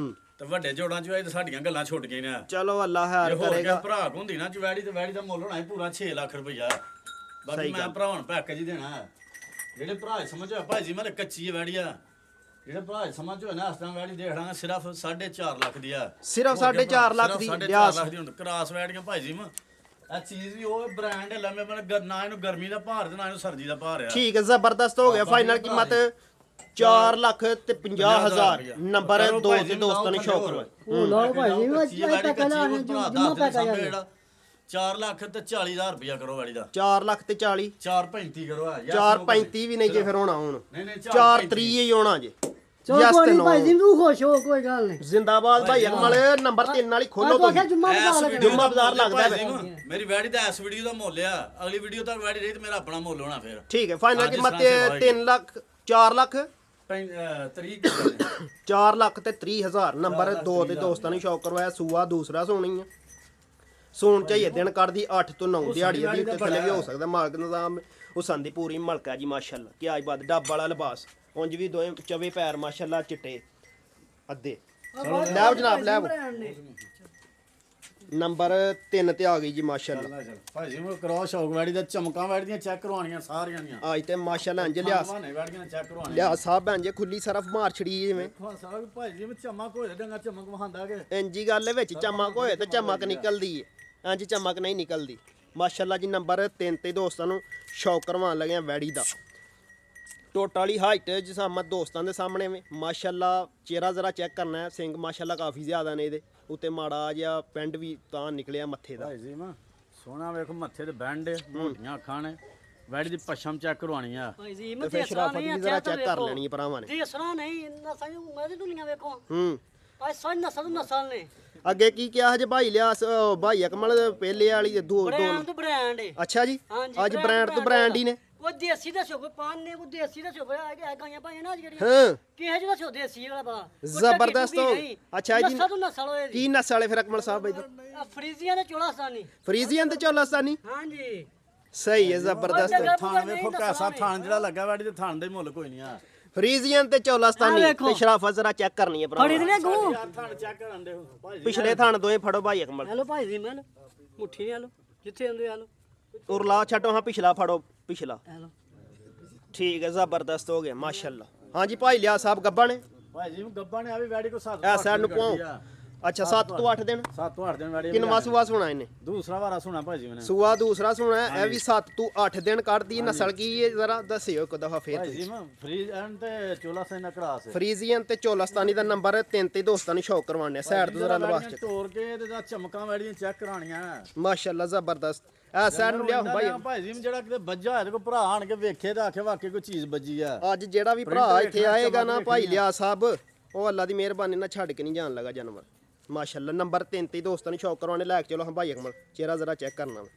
ਤੇ ਵੱਡੇ ਜੋੜਾਂ 'ਚ ਇਹ ਤਾਂ ਸਾਡੀਆਂ ਗੱਲਾਂ ਛੁੱਟ ਗਈਆਂ ਨੇ ਚਲੋ ਅੱਲਾ ਜੇ ਹੈਰ ਹੋਰ ਕਰੇਗਾ। ਕਿਸੇ ਭਰਾ ਕੋ ਹੁੰਦੀ ਨਾ ਚਵੈੜੀ ਤੇ ਵੈੜੀ ਦਾ ਮੁੱਲ ਹੋਣਾ ਸੀ ਪੂਰਾ 6 ਲੱਖ ਰੁਪਈਆ ਬਾਕੀ ਮੈਂ ਭਰਾਵਾਂ ਨੂੰ ਪੈਕੇਜ ਹੀ ਦੇਣਾ ਹੈ। ਜਿਹੜੇ ਭਰਾ ਸਮਝੋ ਭਾਈ ਜੀ ਮੈਂ ਕੱਚੀ ਵੈੜੀ ਆ ਜਿਹੜੇ ਭਰਾ ਸਮਝ ਹੋਏ ਨਾ ਇਸ ਤਰ੍ਹਾਂ ਵੈੜੀ ਦੇਖਣਾ ਸਿਰਫ 4.5 ਲੱਖ ਦੀ ਆ ਸਿਰਫ 4.5 ਲੱਖ ਦੀ 4.5 ਲੱਖ ਦੀ ਹੁਣ ਕਰਾਸ ਵੈੜੀਆਂ ਭਾਈ ਜੀ ਮੈਂ ਇਹ ਚੀਜ਼ ਵੀ ਉਹ ਬ੍ਰਾਂਡ ਹੈ ਲੰਮੇ ਬਣ ਨਾ ਇਹਨੂੰ ਗਰਮੀ ਦਾ ਭਾਰ ਤੇ ਨਾ ਇਹਨੂੰ ਸਰਦੀ ਦਾ ਭਾਰ ਆ ਠੀਕ ਹੈ ਜ਼ਬਰਦਸਤ ਹੋ ਗਿਆ। ਫਾਈਨਲ ਕੀਮਤ 4,50,000 ਨੰਬਰ 2 ਦੇ ਦੋਸਤਾਂ ਨੇ ਸ਼ੌਕ ਕਰਵਾਇਆ। ਉਹ ਲਓ ਭਾਈ ਜੀ ਉਹ ਪੈਕਾ ਲਾ ਜੁਮਾ ਪੈਕਾ ਜਾ 4 ਲੱਖ ਤੇ 40,000 ਰੁਪਇਆ ਕਰੋ ਵੈੜੀ ਦਾ 4 ਲੱਖ ਤੇ 40 4.35 ਕਰੋ ਆ 4.35 ਵੀ ਨਹੀਂ ਜੇ ਫਿਰ ਹੋਣਾ ਹੁਣ ਨਹੀਂ ਨਹੀਂ 4.30 ਹੀ ਹੋਣਾ ਜੇ। ਚਲੋ Yes ਕੋਈ ਤੇ ਨਹੀਂ no। ਭਾਈ ਜੀ ਤੂੰ ਖੁਸ਼ ਹੋ ਕੋਈ ਗੱਲ ਨਹੀਂ। ਜ਼ਿੰਦਾਬਾਦ ਭਾਈ ਅਕਮਲ ਨੰਬਰ 3 ਵਾਲੀ ਖੋਲੋ ਕੋਈ ਤੁਸੀਂ। ਜੁਮਾ ਪਤਾ ਲੱਗਣਾ। ਜੁਮਾ ਬਾਜ਼ਾਰ ਲੱਗਦਾ ਹੈ। ਮੇਰੀ ਵੈੜੀ ਦਾ ਇਸ ਵੀਡੀਓ ਦਾ ਮੁੱਲ ਆ ਅਗਲੀ ਵੀਡੀਓ ਤੱਕ ਵੈੜੀ ਰਹੀ ਤੇ ਮੇਰਾ ਆਪਣਾ ਮੁੱਲ ਹੋਣਾ ਫਿਰ ਠੀਕ ਹੈ ਫਾਈਨਲ ਹਾਂਜੀ, ਕੀਮਤ ਸਰਾਂਸੀ 3 ਲੱਖ 4 ਲੱਖ 30 4 ਲੱਖ ਤੇ 30,000 ਨੰਬਰ 2 ਦੇ ਦੋਸਤਾਂ ਨੇ ਸ਼ੌਕ ਕਰਵਾਇਆ। ਸੂਆ ਦੂਸਰਾ ਸੋਣੀ ਆ ਸੋਣ ਚਾਹੀਏ ਦਿਨ ਕੱਢਦੀ 8 ਤੋਂ 9 ਦਿਹਾੜੀ ਦੀ ਉੱਤੇ ਥੱਲੇ ਵੀ ਹੋ ਸਕਦਾ। ਮਾਲਕ ਨਿਜ਼ਾਮ ਹੁਸਨ ਦੀ ਪੂਰੀ ਮਲਕਾ ਜੀ ਮਾਸ਼ਾਅੱਲਾ ਕੀ ਆਜ ਬਾਤ ਡੱਬ ਵਾਲਾ ਲਿਬਾਸ ਉਂਝ ਵੀ ਦੋਵੇਂ ਚਵੇ ਪੈਰ ਮਾਸ਼ਾਅੱਲਾ ਚਿੱਟੇ ਅੱਧੇ। ਲੈ ਜਨਾਬ ਲੈ ਨੰਬਰ 3 ਤੇ ਆ ਗਈ ਜੀ ਮਾਸ਼ਾਅੱਲਾ। ਭਾਈ ਜੀ ਮੈਂ ਕਰੋ ਸ਼ੌਕ ਵੈੜੀ ਦਾ ਚਮਕਾਂ ਵੈੜੀ ਦੀਆਂ ਚੈੱਕ ਕਰਵਾਉਣੀਆਂ ਸਾਰੀਆਂ ਦੀਆਂ ਅੱਜ ਤੇ ਮਾਸ਼ਾਅੱਲਾ ਇੰਜ ਲਿਆ ਮਾਨੇ ਵੈੜੀਆਂ ਚੈੱਕ ਕਰਵਾਉਣੀਆਂ ਲਿਆ ਸਾਹਿਬ ਇੰਜ ਖੁੱਲੀ ਸਰਫ ਮਾਰ ਛੜੀ ਜਿਵੇਂ ਹਾਂ ਸਾਰਾ ਭਾਈ ਜੀ ਮੈਂ ਚਮਕ ਹੋਏ ਡੰਗਾ ਚਮਕ ਵਹਾਂਦਾ ਕਿ ਇੰਜੀ ਗੱਲ ਵਿੱਚ ਚਮਕ ਹੋਏ ਤੇ ਚਮਕ ਨਿਕਲਦੀ ਏ ਇੰਜ ਚਮਕ ਨਹੀਂ ਨਿਕਲਦੀ ਮਾਸ਼ਾਅੱਲਾ ਜੀ। ਨੰਬਰ 3 ਤੇ ਦੋਸਤਾਂ ਨੂੰ ਸ਼ੌਕ ਕਰਵਾਉਣ ਲੱਗਿਆ ਵੈੜੀ ਦਾ ਟੋਟਲ ਵਾਲੀ ਹਾਈਟ ਜਿਸਾਮਤ ਦੋਸਤਾਂ ਦੇ ਸਾਹਮਣੇ ਵੇ ਮਾਸ਼ਾਅੱਲਾ। ਚਿਹਰਾ ਜ਼ਰਾ ਚੈੱਕ ਕਰਨਾ ਹੈ ਸਿੰਘ ਮਾਸ਼ਾਅੱਲਾ ਕਾਫੀ ਜ਼ਿਆਦਾ ਨੇ ਇਹਦੇ ਉੱਤੇ ਮਾੜਾ ਜਿਹਾ ਪਿੰਡ ਵੀ ਤਾਂ ਨਿਕਲਿਆ ਮੱਥੇ ਦਾ। ਭਾਈ ਜੀ ਮੈਂ ਸੋਹਣਾ ਵੇਖੋ ਮੱਥੇ ਤੇ ਬੈਂਡ ਮੋਟੀਆਂ ਅੱਖਾਂ ਨੇ ਵੈੜੀ ਦੀ ਪਛਮ ਚੈੱਕ ਕਰਵਾਉਣੀ ਆ ਭਾਈ ਜੀ ਤੇ ਮੈਂ ਫਿਰ ਸ਼ਰਾਫਤ ਵੀ ਜ਼ਰਾ ਚੈੱਕ ਕਰ ਲੈਣੀ ਹੈ ਭਰਾਵਾਂ ਨੇ। ਜੀ ਅਸਰਾ ਨਹੀਂ ਨਾ ਸਾਈਂ ਮੈਂ ਤੇ ਦੁਨੀਆ ਵੇਖੋ ਹੂੰ ਭਾਈ ਸਾਈਂ ਨਸਲ ਨੇ ਅੱਗੇ ਕੀ ਕਿਹਾ ਹਜੇ ਭਾਈ ਲਿਆ ਭਾਈ ਅਕਮਲ ਪਹਿਲੇ ਵਾਲੀ ਦੋ ਬ੍ਰਾਂਡ ਤੋਂ ਬ੍ਰਾਂਡ ਹੈ। ਅੱਛਾ ਜੀ ਹਾਂਜੀ, ਅੱਜ ਬ੍ਰਾਂਡ ਤੋਂ ਬ੍ਰਾਂਡ ਹੀ ਨੇ। ਉਹ ਦੇਸੀ ਦਾ ਸ਼ੋਕ ਪਾਨ ਨੇ ਉਹ ਦੇਸੀ ਦਾ ਸ਼ੋਕ ਆ ਗਿਆ ਗਾਈਆਂ ਭਾਈ ਨਾ ਜਿਹੜੀ ਹਾਂ ਕਿਹੇ ਜਿਹਦਾ ਸ਼ੋਕ ਦੇਸੀ ਵਾਲਾ ਬਾ ਜ਼ਬਰਦਸਤ ਹੋ ਅੱਛਾ ਜੀ ਨਸਲ ਤੋਂ ਨਸਲ ਹੋਏ ਕੀ ਨਸਲ ਵਾਲੇ ਫਿਰ ਅਕਮਲ ਸਾਹਿਬ ਇਹਦੀ ਫਰੀਜ਼ੀਆਂ ਦੇ ਚੋਲਾਸਤਾਨੀ ਫਰੀਜ਼ੀਅਨ ਤੇ ਚੋਲਾਸਤਾਨੀ ਹਾਂਜੀ ਸਹੀ ਹੈ ਜ਼ਬਰਦਸਤ। ਥਾਣ ਵੇਖੋ ਕੈਸਾ ਥਾਣ ਜਿਹੜਾ ਲੱਗਾ ਵੈੜੀ ਤੇ ਥਾਣ ਦੇ ਮੁੱਲ ਕੋਈ ਨਹੀਂ ਆ ਫਰੀਜ਼ੀਅਨ ਤੇ ਚੋਲਾਸਤਾਨੀ ਆਹ ਵੇਖੋ। ਤੇ ਸ਼ਰਾਫਤ ਜ਼ਰਾ ਚੈੱਕ ਕਰਨੀ ਹੈ ਫੜੀ ਭਰਾ। ਦੇ ਗੂ ਥਾਣ ਚੈੱਕ ਕਰਨ ਦੇ ਭਾਈ ਜੀ ਪਿਛਲੇ ਥਾਣ ਦੋਏ ਫੜੋ ਭਾਈ ਅਕਮਲ ਹੈਲੋ ਭਾਈ ਜੀ ਮੈਂ ਮੁੱਠੀ ਹੈਲੋ ਜਿੱਥੇ ਹੁੰਦੇ ਹੈਲੋ ਉਰਲਾ ਛੱਡੋ ਹਾਂ ਪਿਛਲਾ ਫੜੋ ਪਿਛਲਾ ਹੈਲੋ ਠੀਕ ਹੈ ਜ਼ਬਰਦਸਤ ਹੋ ਗਿਆ ਮਾਸ਼ਾਅੱਲਾ। ਹਾਂਜੀ ਭਾਈ ਲਿਆ ਸਾਹਿਬ ਗੱਬਾ ਨੇ ਭਾਈ ਜੀ ਗੱਬਾ ਨੇ ਆ ਵੀ ਵੈੜੀ ਕੋ 7 ਐ ਸਾਈਡ ਨੂੰ ਪਾਉ ਅੱਛਾ 7 ਤੋਂ 8 ਦਿਨ 7 ਤੋਂ 8 ਦਿਨ ਵੈੜੀ ਕਿੰਨਵਾ ਸੂਆ ਸੁਣਾ ਇਹਨੇ ਦੂਸਰਾ ਵਾਰਾ ਸੁਣਾ ਭਾਈ ਜੀ ਮੈਨੇ ਸੂਆ ਦੂਸਰਾ ਸੁਣਾ ਹੈ, ਇਹ ਵੀ 7 ਤੋਂ 8 ਦਿਨ ਕੱਢਦੀ ਨਸਲ ਕੀ ਹੈ ਜ਼ਰਾ ਦੱਸਿਓ ਇੱਕ ਦਫਾ ਫੇਰ ਭਾਈ ਜੀ ਮੈਂ ਫਰੀਜ਼ ਐਂਡ ਤੇ ਚੋਲਾ ਸੇ ਨਾ ਕਰਾਸ ਫਰੀਜ਼ੀਅਨ ਤੇ ਚੋਲਾਸਤਾਨੀ ਦਾ ਨੰਬਰ 3 ਤੇ ਦੋਸਤਾਂ ਨੂੰ ਸ਼ੌਕ ਕਰਵਾਉਣੇ ਸਾਈਡ ਤੋਂ ਜ਼ਰਾ ਲਵਾਸ ਚ ਤੋੜ ਕੇ ਇਹਦੇ ਦਾ ਚਮਕਾਂ ਵੈੜੀਆਂ ਚੈੱਕ ਕਰਾਣੀਆਂ ਮਾਸ਼ਾਅੱਲਾ ਜ਼ਬਰਦਸਤ ਐ ਸਾਈਡ ਨੂੰ ਲਿਆਓ ਭਾਈ। ਭਾਈ ਜੀ ਜਿਹੜਾ ਕਿਤੇ ਵੱਜਾ ਹੋਇਆ ਤੇ ਕੋ ਭਰਾ ਆਣ ਕੇ ਵੇਖੇ ਤਾਂ ਆਖੇ ਵਾਕਈ ਕੋਈ ਚੀਜ਼ ਵੱਜੀ ਆ ਅੱਜ ਜਿਹੜਾ ਵੀ ਭਰਾ ਇੱਥੇ ਆਏਗਾ ਨਾ ਭਾਈ ਲਿਆ ਸਾਹਿਬ ਉਹ ਅੱਲਾ ਦੀ ਮਿਹਰਬਾਨੀ ਨਾਲ ਛੱਡ ਕੇ ਨਹੀਂ ਜਾਣ ਲੱਗਾ ਜਾਨਵਰ ਮਾਸ਼ਾਅੱਲਾ। ਨੰਬਰ 3 ਤੇ ਦੋਸਤਾਂ ਨੂੰ ਸ਼ੌਕ ਕਰਵਾਉਣੇ ਲੈ ਕੇ ਚਲੋ ਹਾਂ ਭਾਈ ਅਕਮਲ ਚਿਹਰਾ ਜ਼ਰਾ ਚੈੱਕ ਕਰਨਾ ਵਾ।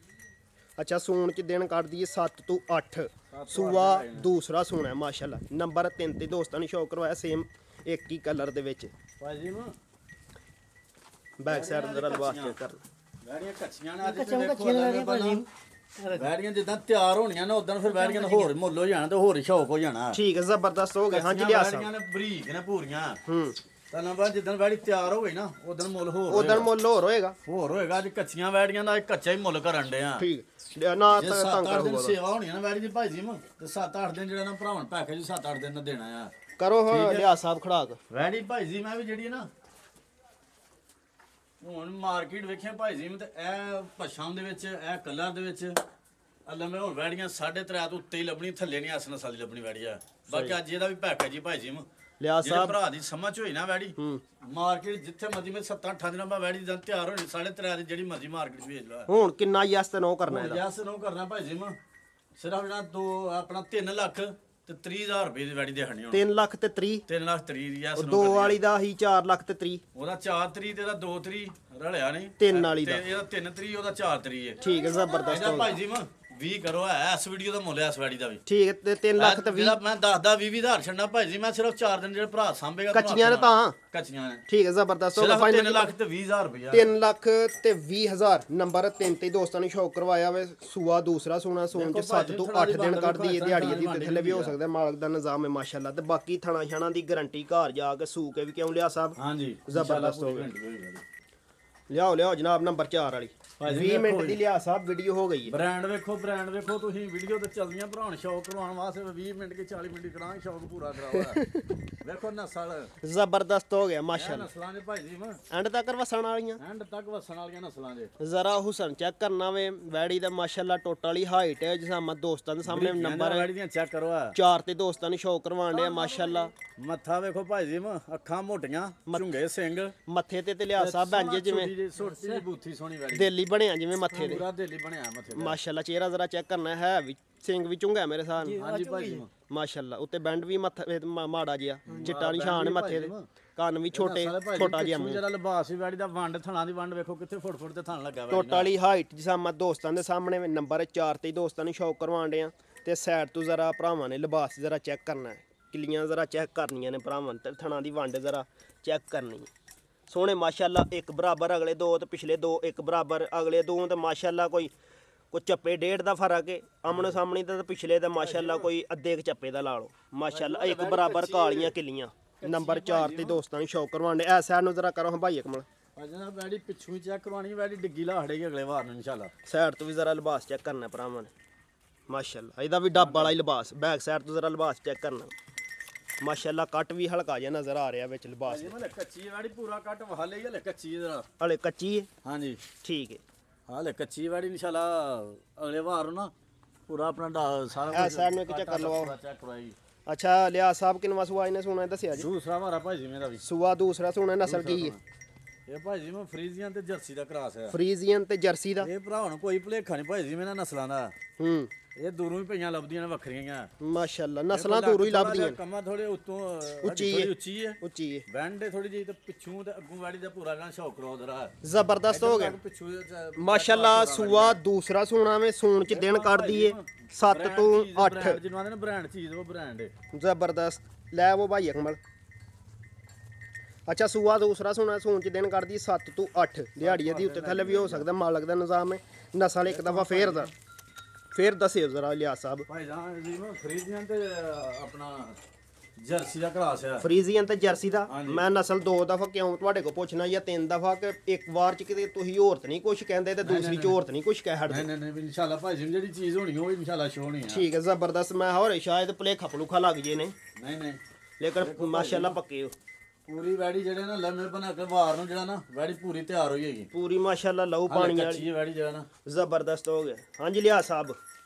ਅੱਛਾ ਸੂਣ ਚ ਦਿਨ ਕੱਢਦੀ ਹੈ 7 ਤੋਂ 8 ਸੂਆ ਦੂਸਰਾ ਸੂਣਾ ਹੈ ਮਾਸ਼ਾਅੱਲਾ। ਨੰਬਰ 3 ਤੇ ਦੋਸਤਾਂ ਨੂੰ ਸ਼ੌਕ ਕਰਵਾਇਆ ਸੇਮ ਇੱਕ ਹੀ ਕਲਰ ਦੇ ਵਿੱਚ। ਭਾਈ ਜੀ ਨੂੰ ਬੈਕ ਸਾਈਡ ਜ਼ਰਾ ਲਵਾਸ ਚੈੱਕ ਕਰ ਵੈੜੀਆਂ ਕੱਚੀਆਂ ਨੇ ਅੱਜ ਤੇ ਕੱਚੀਆਂ ਦੇਖੋ ਕੱਚੀਆਂ ਭਾਈ ਜੀ ਵੈੜੀਆਂ ਜਿੱਦਾਂ ਤਿਆਰ ਹੋਣੀਆਂ ਨੇ ਉਦੋਂ ਫਿਰ ਵੈੜੀਆਂ ਦਾ ਹੋਰ ਮੁੱਲ ਹੋ ਜਾਣਾ ਤੇ ਹੋਰ ਹੀ ਸ਼ੌਕ ਹੋ ਜਾਣਾ। ਠੀਕ ਹੈ ਜ਼ਬਰਦਸਤ ਹੋ ਗਿਆ ਹਾਂਜੀ ਲਿਆ ਵੈੜੀਆਂ ਸਾਹਿਬ ਨੇ ਬਰੀਕ ਨੇ ਪੂਰੀਆਂ ਹੂੰ ਤਾਂ ਨੰਬਰ ਜਿੱਦਣ ਵੈੜੀ ਤਿਆਰ ਹੋ ਗਈ ਨਾ ਉਦੋਂ ਮੁੱਲ ਹੋਰ ਉਦੋਂ ਮੁੱਲ ਹੋਰ ਹੋਏਗਾ। ਹੋਰ ਹੋਏਗਾ ਅੱਜ ਕੱਚੀਆਂ ਵੈੜੀਆਂ ਦਾ ਕੱਚਾ ਹੀ ਮੁੱਲ ਕਰਨ ਦੇ ਆ। ਠੀਕ ਨਾ ਜੇ ਤੰਗ 7-8 ਦਿਨ ਕਰੂਗਾ ਸੇਵਾ ਹੋਣੀ ਆ ਨਾ ਵੈੜੀ ਦੀ ਭਾਈ ਜੀ ਮੈਂ ਤੇ 7-8 ਦਿਨ ਜਿਹੜਾ ਨਾ ਭਰਾਵਣ ਪੈਕੇਜ 7-8 ਦਿਨ ਦਾ ਦੇਣਾ ਆ। ਕਰੋ ਹਾਂ ਲਿਆ ਸਾਹਿਬ ਖੜਾ ਕੇ ਵੈੜੀ ਭਾਈ ਜੀ ਮੈਂ ਵੀ ਜਿਹੜੀ ਹੈ ਨਾ ਹੁਣ ਮਾਰਕੀਟ ਵੇਖਿਆ ਭਾਈ ਜੀ ਤੇ ਇਹ ਪਛਾਂ ਦੇ ਵਿੱਚ ਇਹ ਕਲਰ ਦੇ ਵਿੱਚ ਲੰਮੇ ਹੁਣ ਵੈੜੀਆਂ 3.5 ਤੋਂ ਉੱਤੇ ਹੀ ਲੱਭਣੀ, ਥੱਲੇ ਨਹੀਂ ਆਸਨ ਸਾਲੀ ਲੱਭਣੀ ਵੈੜੀ ਆ। ਬਾਕੀ ਅੱਜ ਇਹਦਾ ਵੀ ਪੈਕੇਜ ਜੀ ਭਾਈ ਜੀ ਲਿਆ ਜਿਹੜੇ ਸਾਹਿਬ ਭਰਾ ਦੀ ਸਮਝ ਹੋਈ ਨਾ ਵੈੜੀ ਮਾਰਕੀਟ ਜਿੱਥੇ ਮਰਜੀ ਮੈਂ 7-8 ਦਿਨਾਂ ਬਾਅਦ ਵੈੜੀ ਜਾਂ ਤਿਆਰ ਹੋਣੀ 3.5 ਦੀ ਜਿਹੜੀ ਮਰਜੀ ਮਾਰਕੀਟ ਵੇਚ ਲਾ। ਹੁਣ ਕਿੰਨਾ ਯਸ ਤੇ ਨੋ ਕਰਨਾ ਇਹਦਾ? ਜੈਸ ਨੂੰ ਕਰਨਾ ਭਾਈ ਜੀ ਸਿਰਫ ਜਿਹੜਾ ਆਪਣਾ 3 ਲੱਖ ਤੇ 30,000 ਰੁਪਏ ਦੀ ਵੈੜੀ ਦੇਖਣੀ ਹੁਣ 3 ਲੱਖ ਤੇ 30 3 ਲੱਖ 30 ਦੀ ਜੈਸ ਦੋ ਵਾਲੀ ਦਾ ਹੀ 4 ਲੱਖ ਤੇ 30 ਉਹਦਾ 4 ਤਰੀ ਤੇ ਇਹਦਾ 2 ਤਰੀ ਰਲਿਆ ਨਹੀਂ 3 ਵਾਲੀ ਤੇ ਦਾ ਇਹਦਾ 3 ਤਰੀ ਉਹਦਾ 4 ਤਰੀ ਹੈ। ਠੀਕ ਹੈ ਜ਼ਬਰਦਸਤ ਇਹਦਾ ਹੋ ਭਾਈ ਗਿਆ। ਜੀ 20 ਕਰੋ ਹੈ ਇਸ ਵੀਡੀਓ ਦਾ ਮੁੱਲ ਹੈ ਇਸ ਵੈੜੀ ਦਾ ਵੀ ਠੀਕ ਹੈ ਤੇ 3 ਲੱਖ ਤੇ 20 ਜਿਹੜਾ ਮੈਂ ਦੱਸਦਾ 20,000 ਛੱਡਣਾ ਭਾਈ ਜੀ ਮੈਂ ਸਿਰਫ 4 ਦਿਨ ਜਿਹੜੇ ਭਰਾ ਸਾਂਭੇਗਾ ਕੱਚੀਆਂ ਨੇ ਤਾਂ ਕੱਚੀਆਂ ਨੇ ਠੀਕ ਹੈ ਜ਼ਬਰਦਸਤ ਹੋ ਗਿਆ। ਸਿਰਫ 3 ਲੱਖ ਤੇ 20,000 ਰੁਪਇਆ 3 ਲੱਖ ਤੇ 20,000 ਨੰਬਰ 3 ਤੇ ਦੋਸਤਾਂ ਨੂੰ ਸ਼ੌਕ ਕਰਵਾਇਆ ਵੇ ਸੂਆ ਦੂਸਰਾ ਸੋਨਾ ਸੋਨ ਚ 7 ਤੋਂ 8 ਦਿਨ ਕੱਢਦੀ ਹੈ ਦਿਹਾੜੀ ਦੀ ਤੇ ਥੱਲੇ ਵੀ ਹੋ ਸਕਦਾ ਮਾਲਕ ਦਾ ਨਿਜ਼ਾਮ ਹੈ ਮਾਸ਼ਾਅੱਲਾ। ਤੇ ਬਾਕੀ ਥਣਾ ਛਾਣਾ ਦੀ ਗਾਰੰਟੀ ਘਰ ਜਾ ਕੇ ਸੂ ਕੇ ਵੀ ਕਿਉਂ ਲਿਆ ਸਾਹਿਬ ਹਾਂਜੀ ਜ਼ਬਰਦਸਤ ਹੋ ਗਿਆ। ਲਿਆਓ ਜਨਾਬ ਨੰਬਰ 4 ਵਾਲੀ 20 ਮਿੰਟ ਦੀ ਲਿਆ ਸਾਹਿਬ ਵੀਡੀਓ ਹੋ ਗਈ ਹੈ। ਬ੍ਰਾਂਡ ਵੇਖੋ ਤੁਸੀਂ ਵੀਡੀਓ ਤੇ ਚੱਲਦੀਆਂ ਭਰਾਉਣ ਸ਼ੌਕ ਕਰਵਾਉਣ ਵਾਸਤੇ 20 ਮਿੰਟ ਕੇ 40 ਮਿੰਟ ਕਰਾਂਗੇ ਸ਼ੌਕ ਪੂਰਾ ਕਰਾਵਾ ਵੇਖੋ ਨਸਲ ਜ਼ਬਰਦਸਤ ਹੋ ਗਿਆ ਮਾਸ਼ਾਅੱਲਾ। ਨਸਲਾਂ ਦੇ ਭਾਈ ਜੀ ਐਂਡ ਤੱਕ ਵਸਣ ਵਾਲੀਆਂ ਐਂਡ ਤੱਕ ਵਸਣ ਵਾਲੀਆਂ ਨਸਲਾਂ ਦੇ ਜ਼ਰਾ ਹੁਸਨ ਚੈੱਕ ਕਰਨਾ ਵੇ ਵੈੜੀ ਦਾ ਮਾਸ਼ਾਅੱਲਾ ਟੋਟਲ ਵਾਲੀ ਹਾਈਟ ਹੈ ਜਿਸਾਮਤ ਦੋਸਤਾਂ ਦੇ ਸਾਹਮਣੇ ਨੰਬਰ ਵੈੜੀ ਦੀਆਂ ਚੈੱਕ ਕਰੋ ਆ 4 ਤੇ ਦੋਸਤਾਂ ਨੂੰ ਸ਼ੌਕ ਕਰਵਾਉਣ ਡਿਆ ਮਾਸ਼ਾਅੱਲਾ। ਮੱਥਾ ਵੇਖੋ ਭਾਈ ਜੀ ਅੱਖਾਂ ਮੋਟੀਆਂ ਝੁੰਗੇ ਸਿੰਘ ਮੱਥੇ ਤੇ ਲਿਆ ਸਾਹਿਬ ਬੈਂਜੇ ਜਿਵੇਂ ਛੋਟੀ ਜਿਹੀ ਬੂਥੀ ਸੋਹਣੀ ਵੈੜੀ ਦੇਲੀ ਬਣਿਆ ਜਿਵੇਂ ਮੱਥੇ ਦੇ ਪੂਰਾ ਦਿੱਲੀ ਬਣਿਆ ਮੱਥੇ ਤੇ ਮਾਸ਼ਾਅੱਲਾ ਚਿਹਰਾ ਜ਼ਰਾ ਚੈੱਕ ਕਰਨਾ ਹੈ ਵੀ ਸਿੰਘ ਵੀ ਚੁੰਗਾ ਮੇਰੇ ਸਾਹ ਹਾਂਜੀ ਭਾਈ ਜੀ ਮਾਸ਼ਾਅੱਲਾ ਉੱਤੇ ਬੈਂਡ ਵੀ ਮੱਥੇ ਮਾੜਾ ਜਿਹਾ ਚਿੱਟਾ ਨਿਸ਼ਾਨ ਹੈ ਮੱਥੇ ਦੇ ਕੰਨ ਵੀ ਛੋਟਾ ਜਿਹਾ ਮੂੰਹ। ਜਿਹੜਾ ਲਿਬਾਸ ਵੀ ਵੈੜੀ ਦਾ ਵੰਡ ਥਣਾ ਦੀ ਵੰਡ ਵੇਖੋ ਕਿੱਥੇ ਫੁੱਟ ਤੇ ਥਣ ਲੱਗਾ ਵੈੜੀ ਟੋਟਲ ਵਾਲੀ ਹਾਈਟ ਜਿਸਾਮਤ ਦੋਸਤਾਂ ਦੇ ਸਾਹਮਣੇ ਨੰਬਰ 4 ਤੇ ਦੋਸਤਾਂ ਨੂੰ ਸ਼ੌਕ ਕਰਵਾਉਣ ਡਿਆ ਤੇ ਸਾਈਡ ਤੋਂ ਜ਼ਰਾ ਭਰਾਵਾਂ ਨੇ ਲਿਬਾਸ ਜ਼ਰਾ ਚੈੱਕ ਕਰਨਾ ਹੈ ਕਿੱਲੀਆਂ ਜ਼ਰਾ ਚੈੱਕ ਕਰਨੀਆਂ ਨੇ ਭਰਾਵਾਂ ਤੇ ਥਣਾ ਦੀ ਵੰਡ ਜ਼ਰਾ ਚੈੱਕ ਕਰਨੀ ਹੈ। ਸੋਹਣੇ ਮਾਸ਼ਾਅੱਲਾ ਇੱਕ ਬਰਾਬਰ ਅਗਲੇ ਦੋ ਤੇ ਪਿਛਲੇ ਦੋ ਇੱਕ ਬਰਾਬਰ ਅਗਲੇ ਦੋ ਤੇ ਮਾਸ਼ਾਅੱਲਾ ਕੋਈ ਚੱਪੇ ਡੇਢ ਦਾ ਫਰਕ ਹੈ ਆਮਣੇ ਸਾਹਮਣੇ ਦਾ ਤੇ ਪਿਛਲੇ ਦਾ ਮਾਸ਼ਾਅੱਲਾ ਕੋਈ ਅੱਧੇ ਕੁ ਚੱਪੇ ਦਾ ਲਾ ਲਓ ਮਾਸ਼ਾਅੱਲਾ ਇੱਕ ਬਰਾਬਰ ਕਾਲੀਆਂ ਕਿੱਲੀਆਂ ਨੰਬਰ 4 ਤੇ ਦੋਸਤਾਂ ਨੂੰ ਸ਼ੌਕ ਕਰਵਾਉਣੇ ਐ ਸਾਈਡ ਨੂੰ ਜ਼ਰਾ ਕਰੋ ਭਾਈ ਅਕਮਲ ਜਨਾਬ ਵੈੜੀ ਪਿੱਛੋਂ ਹੀ ਚੈੱਕ ਕਰਵਾਣੀ ਵੈੜੀ ਡਿੱਗੀ ਲਾ ਹੜੇਗੀ ਅਗਲੇ ਵਾਰ ਨੂੰ ਇਨਸ਼ਾਅੱਲਾ। ਸਾਈਡ ਤੋਂ ਵੀ ਜ਼ਰਾ ਲਿਬਾਸ ਚੈੱਕ ਕਰਨਾ ਭਰਾਵਾਂ ਨੇ ਮਾਸ਼ਾਅੱਲਾ ਇਹਦਾ ਵੀ ਡੱਬ ਵਾਲਾ ਹੀ ਲਿਬਾਸ ਬੈਕ ਸਾਈਡ ਤੋਂ ਜ਼ਰਾ ਲਿਬਾਸ ਚੈੱਕ ਕਰਨਾ ਮਾਸ਼ਾਅੱਲਾ ਕੱਟ ਵੀ ਹਲਕਾ ਜਿਹਾ ਨਜ਼ਰ ਆ ਰਿਹਾ ਵਿੱਚ ਲਿਬਾਸ ਹਲੇ ਕੱਚੀ ਵੈੜੀ ਪੂਰਾ ਕੱਟ ਵਹਾਲੇ ਹੀ ਹਲੇ ਕੱਚੀ ਜਰਾ ਹਲੇ ਕੱਚੀ ਹੈ ਹਾਂਜੀ ਠੀਕ ਹੈ ਹਾਲੇ ਕੱਚੀ ਵੈੜੀ ਇਨਸ਼ਾਅੱਲਾ ਅਗਲੇ ਵਾਰ ਨੂੰ ਨਾ ਪੂਰਾ ਆਪਣਾ ਸਾਰਾ ਐ ਸਾਈਡ ਨੂੰ ਇੱਕ ਚੱਕਰ ਲਵਾਓ। ਚੈੱਕ ਕਰਵਾਈ ਅੱਛਾ ਲਿਆ ਸਾਹਿਬ ਕਿਨਵਾ ਸੂਆ ਇਹਨੇ ਸੋਨਾ ਦੱਸਿਆ ਜੀ ਦੂਸਰਾ ਵਾਰਾ ਭਾਈ ਜੀ ਮੇਰਾ ਵੀ ਸੂਆ ਦੂਸਰਾ ਸੋਨਾ ਨਸਲ ਕੀ ਹੈ? ਇਹ ਭਾਈ ਜੀ ਮੈਂ ਫਰੀਜ਼ੀਅਨ ਤੇ ਜਰਸੀ ਦਾ ਕਰਾਸ ਹੈ ਫਰੀਜ਼ੀਅਨ ਤੇ ਜਰਸੀ ਦਾ ਇਹ ਭਰਾ ਨੂੰ ਕੋਈ ਭੁਲੇਖਾ ਨਹੀਂ ਭਾਈ ਜੀ ਮੇਰਾ ਨਸਲਾਂ ਦਾ ਹੂੰ ਇਹ ਦੂਰੋਂ ਹੀ ਪਈਆਂ ਲੱਭਦੀਆਂ ਨੇ ਵੱਖਰੀਆਂ ਮਾਸ਼ਾਅੱਲਾ ਨਸਲਾਂ ਦੂਰੋਂ ਹੀ ਲੱਭਦੀਆਂ ਕੰਮਾਂ ਥੋੜੇ ਉੱਤੋਂ ਉੱਚੀ ਥੋੜੀ ਹੈ। ਉੱਚੀ ਹੈ ਉੱਚੀ ਹੈ ਬੈਂਡ ਥੋੜੀ ਜਿਹੀ ਤੇ ਪਿੱਛੋਂ ਤੇ ਅੱਗੋਂ ਵਾੜੀ ਦਾ ਪੂਰਾ ਜਿਹੜਾ ਸ਼ੌਕ ਰੋਦਰਾ ਜ਼ਬਰਦਸਤ ਹੋ ਗਿਆ ਪਿੱਛੋਂ ਮਾਸ਼ਾਅੱਲਾ ਸੂਆ ਦੂਸਰਾ ਸੋਨਾ ਵੇ ਸੂਣ ਚ ਦਿਨ ਕੱਢਦੀ ਏ 7 ਤੋਂ 8 ਜਿਹਨੂੰ ਆਂਦੇ ਨੇ ਬ੍ਰਾਂਡ ਚੀਜ਼ ਉਹ ਬ੍ਰਾਂਡ ਹੈ ਜ਼ਬਰਦਸਤ ਲੈ ਉਹ ਭਾਈ ਅਕਮਲ ਅੱਛਾ ਸੂਆ ਦੂਸਰਾ ਸੋਨਾ ਸੂਣ ਚ ਦਿਨ ਕੱਢਦੀ 7 ਤੋਂ 8 ਦਿਹਾੜੀਆਂ ਦੀ ਉੱਤੇ ਥੱਲੇ ਵੀ ਹੋ ਸਕਦਾ ਮਾਲਕ ਦਾ ਨਿਜ਼ਾਮ ਹੈ ਨਸਲ ਇੱਕ ਦਫਾ ਫੇਰ ਦੱਸਿਓ ਜ਼ਰਾ ਲਿਆ ਸਾਹਿਬ ਭਾਈ ਜਾਨ ਜੀ ਮੈਂ ਫਰੀਜ਼ੀਅਨ ਤੇ ਆਪਣਾ ਜਰਸੀ ਦਾ ਕਲਾਸ ਹੈ ਫਰੀਜ਼ੀਅਨ ਤੇ ਜਰਸੀ ਦਾ ਮੈਂ ਨਸਲ 2 ਦਫਾ ਕਿਉਂ ਤੁਹਾਡੇ ਕੋਲ ਪੁੱਛਣਾ ਜਾਂ 3 ਦਫਾ ਕਿ ਇੱਕ ਵਾਰ ਚ ਕਿਤੇ ਤੁਸੀਂ ਔਰਤ ਨਹੀਂ ਕੁਝ ਕਹਿੰਦੇ ਤੇ ਦੂਸਰੀ ਚ ਔਰਤ ਨਹੀਂ ਕੁਝ ਕਹਿ ਹਟਦੇ ਨਹੀਂ ਇਨਸ਼ਾਅੱਲਾ ਭਾਈ ਜੀ ਜਿਹੜੀ ਚੀਜ਼ ਹੋਣੀ ਉਹ ਇਨਸ਼ਾਅੱਲਾ ਸ਼ੋ ਹੋਣੀ ਹੈ ਠੀਕ ਹੈ ਜ਼ਬਰਦਸਤ ਮੈਂ ਹੋਰ ਸ਼ਾਇਦ ਭੁਲੇਖਾ ਭਲੂਖਾ ਲੱਗ ਜੇ ਨੇ ਨਹੀਂ ਲੇਕਿਨ ਮਾਸ਼ਾਅੱਲਾ ਪੱਕੇ ਹੋ ਪੂਰੀ ਵੈੜੀ ਜਿਹੜੇ ਨਾ ਲੰਮੇ ਬਣਾ ਕੇ ਵਾਰ ਨੂੰ ਜਿਹੜਾ ਨਾ ਵੈੜੀ ਪੂਰੀ ਤਿਆਰ ਹੋਈ ਹੈਗੀ ਪੂਰੀ ਮਾਸ਼ਾਅੱਲਾ ਲਹੂ ਪਾਣੀ ਵਾਲੀ ਕੱਚੀ ਵੈੜੀ ਜਿਹੜਾ ਨਾ ਜ਼ਬਰਦਸਤ ਹੋ ਗਿਆ ਹਾਂਜੀ ਲਿਆ ਸਾਹਿਬ